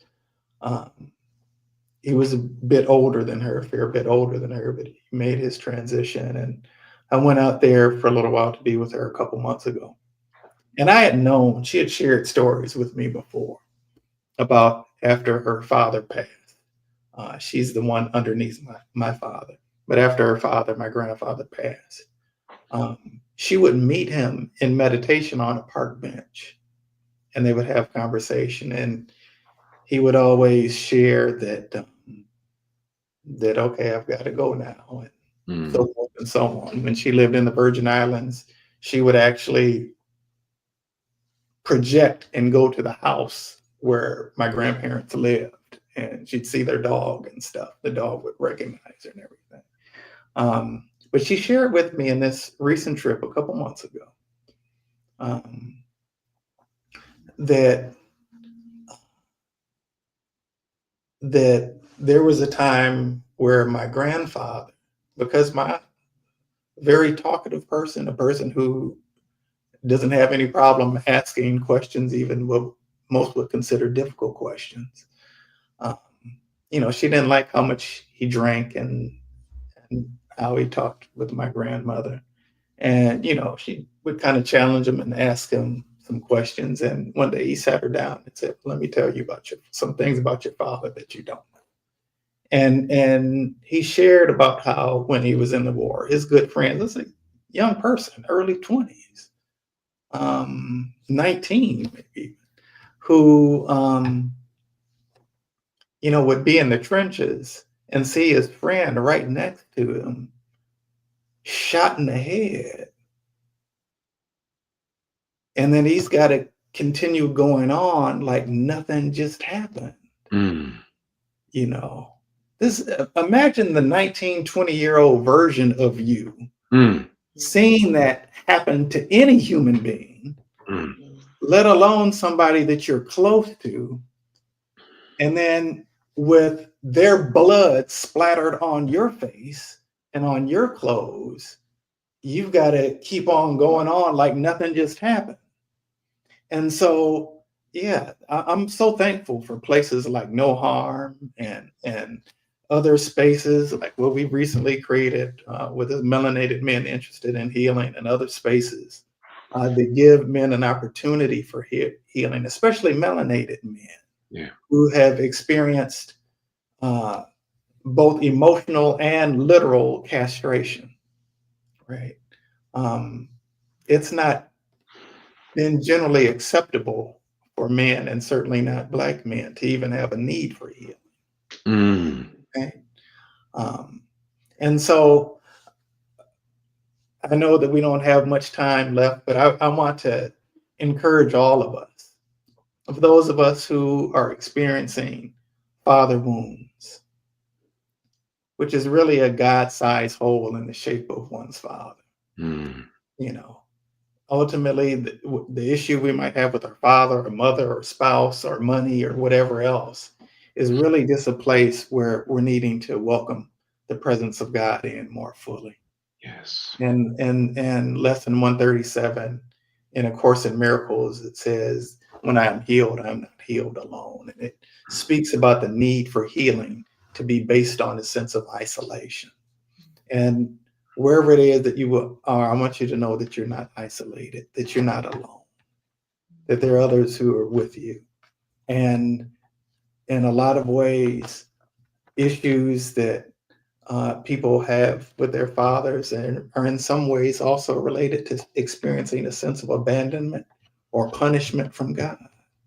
Speaker 4: He was a bit older than her, a fair bit older than her, but he made his transition. And I went out there for a little while to be with her a couple months ago. And I had known, she had shared stories with me before about after her father passed. She's the one underneath my father. But after her father, my grandfather passed, she would meet him in meditation on a park bench, and they would have conversation. And he would always share that, okay, I've got to go now, and so forth and so on. When she lived in the Virgin Islands, she would actually project and go to the house where my grandparents lived, and she'd see their dog and stuff. The dog would recognize her and everything. But she shared with me in this recent trip a couple months ago that there was a time where my grandfather, because my very talkative person, a person who doesn't have any problem asking questions, even what most would consider difficult questions, You know, she didn't like how much he drank and how he talked with my grandmother. And, you know, she would kind of challenge him and ask him some questions. And one day he sat her down and said, let me tell you about some things about your father that you don't know. And he shared about how when he was in the war, his good friend, this is a young person, early 20s, 19 maybe, who, you know, would be in the trenches and see his friend right next to him shot in the head. And then he's got to continue going on like nothing just happened. You know, imagine the 19, 20-year-old version of you seeing that happen to any human being, let alone somebody that you're close to, and then with their blood splattered on your face and on your clothes, you've got to keep on going on like nothing just happened. And so, yeah, I'm so thankful for places like No Harm and other spaces like what we recently created with melanated men interested in healing, and other spaces that give men an opportunity for healing, especially melanated men who have experienced both emotional and literal castration, right? It's not been generally acceptable for men, and certainly not Black men, to even have a need for healing. Okay? And so I know that we don't have much time left, but I want to encourage all of us, of those of us who are experiencing father wounds, which is really a God-sized hole in the shape of one's father. You know, ultimately, the issue we might have with our father or mother or spouse or money or whatever else is really just a place where we're needing to welcome the presence of God in more fully.
Speaker 2: Yes.
Speaker 4: And lesson 137 in A Course in Miracles, it says, when I am healed, I'm not healed alone. And it speaks about the need for healing to be based on a sense of isolation. And wherever it is that you are, I want you to know that you're not isolated, that you're not alone, that there are others who are with you. And in a lot of ways, issues that people have with their fathers and are in some ways also related to experiencing a sense of abandonment or punishment from God,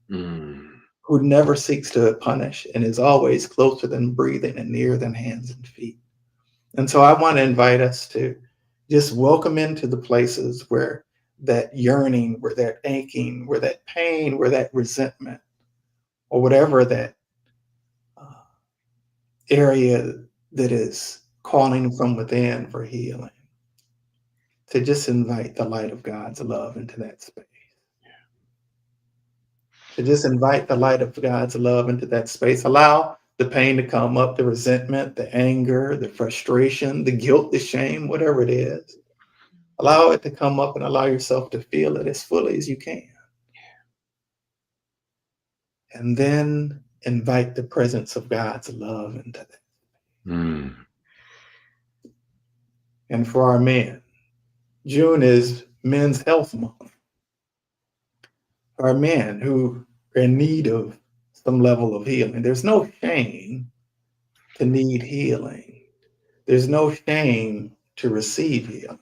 Speaker 4: who never seeks to punish and is always closer than breathing and nearer than hands and feet. And so I want to invite us to just welcome into the places where that yearning, where that aching, where that pain, where that resentment, or whatever that area that is calling from within for healing, to just invite the light of God's love into that space. To just invite the light of God's love into that space. Allow the pain to come up, the resentment, the anger, the frustration, the guilt, the shame, whatever it is. Allow it to come up and allow yourself to feel it as fully as you can. And then invite the presence of God's love into that. And for our men, June is Men's Health Month. Our men who are in need of some level of healing. There's no shame to need healing. There's no shame to receive healing.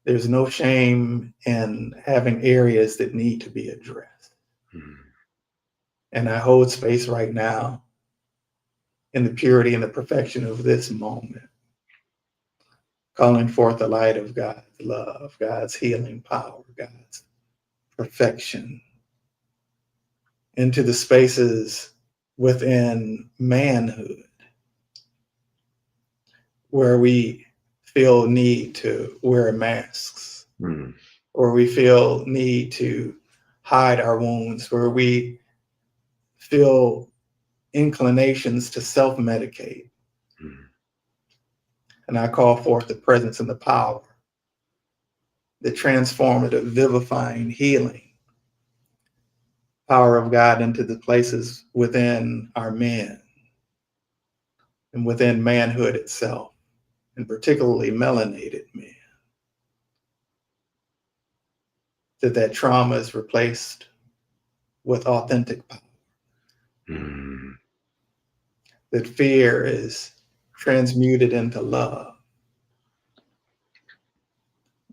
Speaker 4: There's no shame in having areas that need to be addressed. And I hold space right now in the purity and the perfection of this moment, calling forth the light of God's love, God's healing power, God's perfection into the spaces within manhood where we feel need to wear masks, or we feel need to hide our wounds, where we feel inclinations to self-medicate. And I call forth the presence and the power, the transformative, vivifying healing power of God into the places within our men and within manhood itself, and particularly melanated men. That trauma is replaced with authentic power.
Speaker 2: Mm.
Speaker 4: That fear is transmuted into love.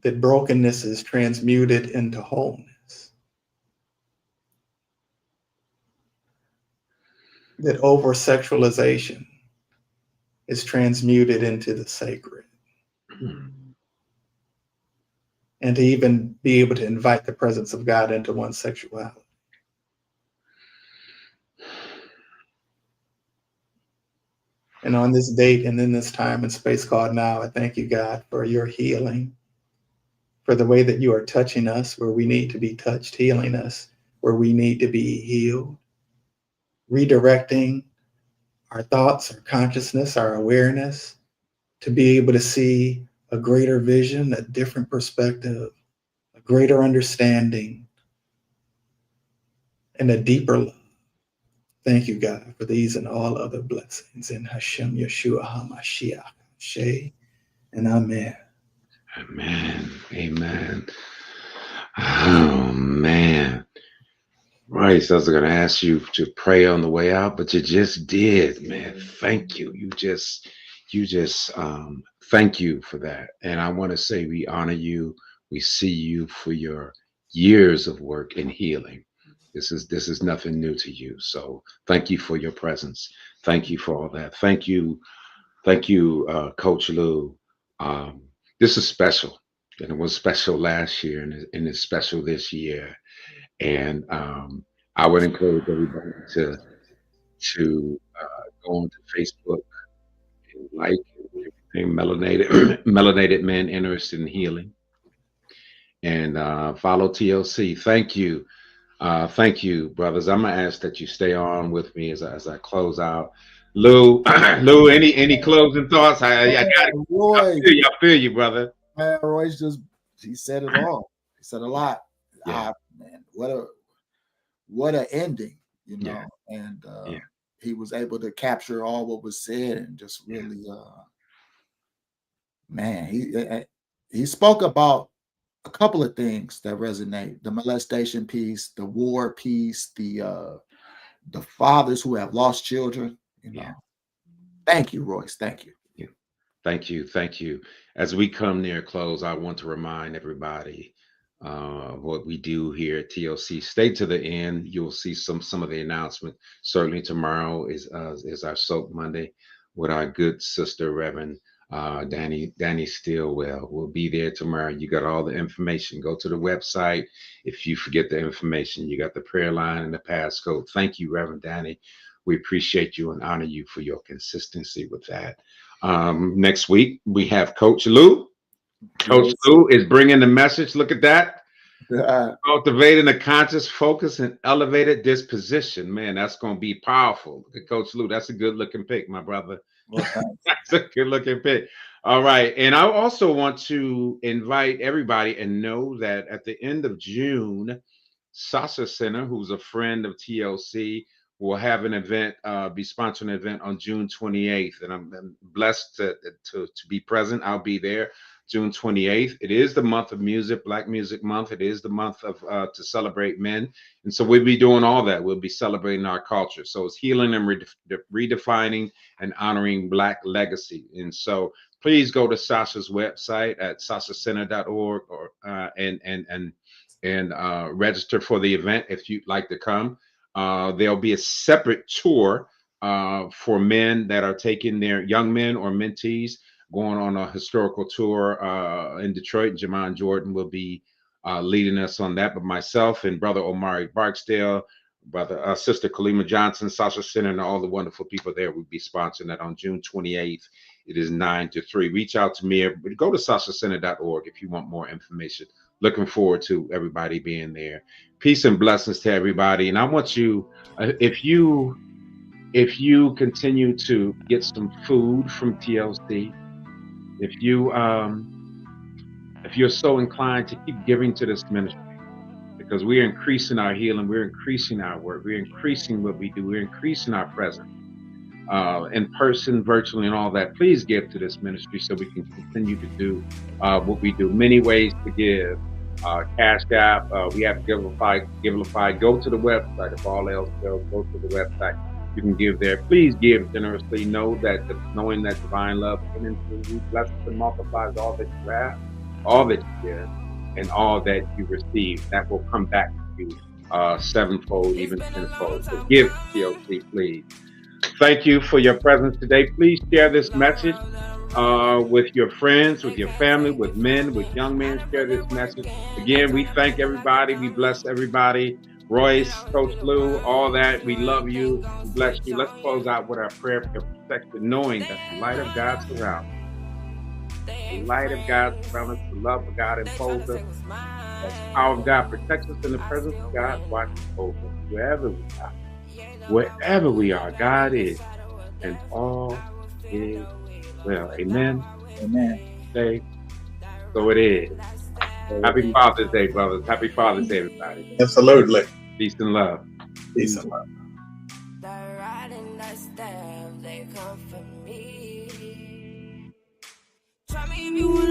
Speaker 4: That brokenness is transmuted into wholeness. That over-sexualization is transmuted into the sacred.
Speaker 2: Mm.
Speaker 4: And to even be able to invite the presence of God into one's sexuality. And on this date and in this time and space called now, I thank you, God, for your healing, for the way that you are touching us where we need to be touched, healing us where we need to be healed, redirecting our thoughts, our consciousness, our awareness to be able to see a greater vision, a different perspective, a greater understanding, and a deeper love. Thank you, God, for these and all other blessings in Hashem Yeshua HaMashiach, Shea, and Amen.
Speaker 2: Amen. Amen. Oh man. Royce, I was gonna ask you to pray on the way out, but you just did, man. Thank you. You just thank you for that. And I want to say we honor you. We see you for your years of work in healing. This is nothing new to you. So thank you for your presence. Thank you for all that. Thank you, Coach Lou. Um, this is special, and it was special last year, and it's special this year. And I would encourage everybody to go onto Facebook and like everything melanated melanated men interested in healing, and follow TLC. Thank you, brothers. I'm gonna ask that you stay on with me as I close out. Lou, Lou, any closing thoughts? I got it.
Speaker 3: Roy,
Speaker 2: I feel you, brother.
Speaker 3: man, Royce he said it all. He said a lot.
Speaker 2: Yeah.
Speaker 3: Man, what a ending,
Speaker 2: Yeah.
Speaker 3: And
Speaker 2: Yeah.
Speaker 3: he was able to capture all what was said and just really, man, he spoke about a couple of things that resonate: the molestation piece, the war piece, the fathers who have lost children.
Speaker 2: Yeah.
Speaker 3: Thank you, Royce. Thank you.
Speaker 2: Yeah. Thank you. Thank you. As we come near close, I want to remind everybody what we do here at TLC. Stay to the end. You'll see some of the announcement. Certainly tomorrow is our Soap Monday with our good sister Reverend Danny Stillwell. We'll be there tomorrow. You got all the information. Go to the website. If you forget the information, you got the prayer line and the passcode. Thank you, Reverend Danny. We appreciate you and honor you for your consistency with that. Next week we have Coach Lou. Coach
Speaker 3: Yes.
Speaker 2: Lou is bringing the message. Look at that.
Speaker 3: Uh,
Speaker 2: Cultivating a conscious focus and elevated disposition. Man, that's going to be powerful. Look at Coach Lou. That's a good looking pick, my brother.
Speaker 3: well, thanks.
Speaker 2: That's a good looking pick. All right. And I also want to invite everybody and know that at the end of June, Sasha Center, who's a friend of TLC, will have an event, be sponsoring an event on June 28th. And I'm blessed to be present. I'll be there June 28th. It is the month of music, Black Music Month. It is the month of to celebrate men. And so we'll be doing all that. We'll be celebrating our culture. So it's healing and redefining and honoring Black legacy. And so please go to Sasha's website at sashacenter.org or and register for the event if you'd like to come. There'll be a separate tour for men that are taking their young men or mentees going on a historical tour in Detroit. Jamon Jordan will be leading us on that, but myself and brother Omari Barksdale, sister Kalima Johnson, Sasha Center, and all the wonderful people there will be sponsoring that on June 28th. It is 9 to 3. Reach out to me, but go to sashacenter.org if you want more information. Looking forward to everybody being there. Peace and blessings to everybody. And I want you, if you continue to get some food from TLC, if you're so inclined to keep giving to this ministry, because we're increasing our healing, we're increasing our work, we're increasing what we do, we're increasing our presence in person, virtually, and all that. Please give to this ministry so we can continue to do what we do. Many ways to give. CashApp, we have Givelify. Go to the website. If all else fails, go to the website. You can give there. Please give generously. Knowing that divine love came into you, blesses and multiplies all that you have, all that you give, and all that you receive. That will come back to you sevenfold, even tenfold. So give TOC, please. Thank you for your presence today. Please share this message with your friends, with your family, with men, with young men. Share this message. Again, we thank everybody. We bless everybody. Royce, Coach Lou, all that. We love you. We bless you. Let's close out with our prayer for protection, knowing that the light of God surrounds us. The light of God surrounds us. The love of God enfolds us. The power of God protects us in the presence of God. Watches over us wherever we are. Wherever we are, God is, and all is well. Amen.
Speaker 3: Amen.
Speaker 2: Say, so it is. Happy Father's Day, brothers. Happy Father's Day, everybody.
Speaker 4: Absolutely.
Speaker 2: Peace and love.
Speaker 4: Peace and love.
Speaker 5: Try me if you want.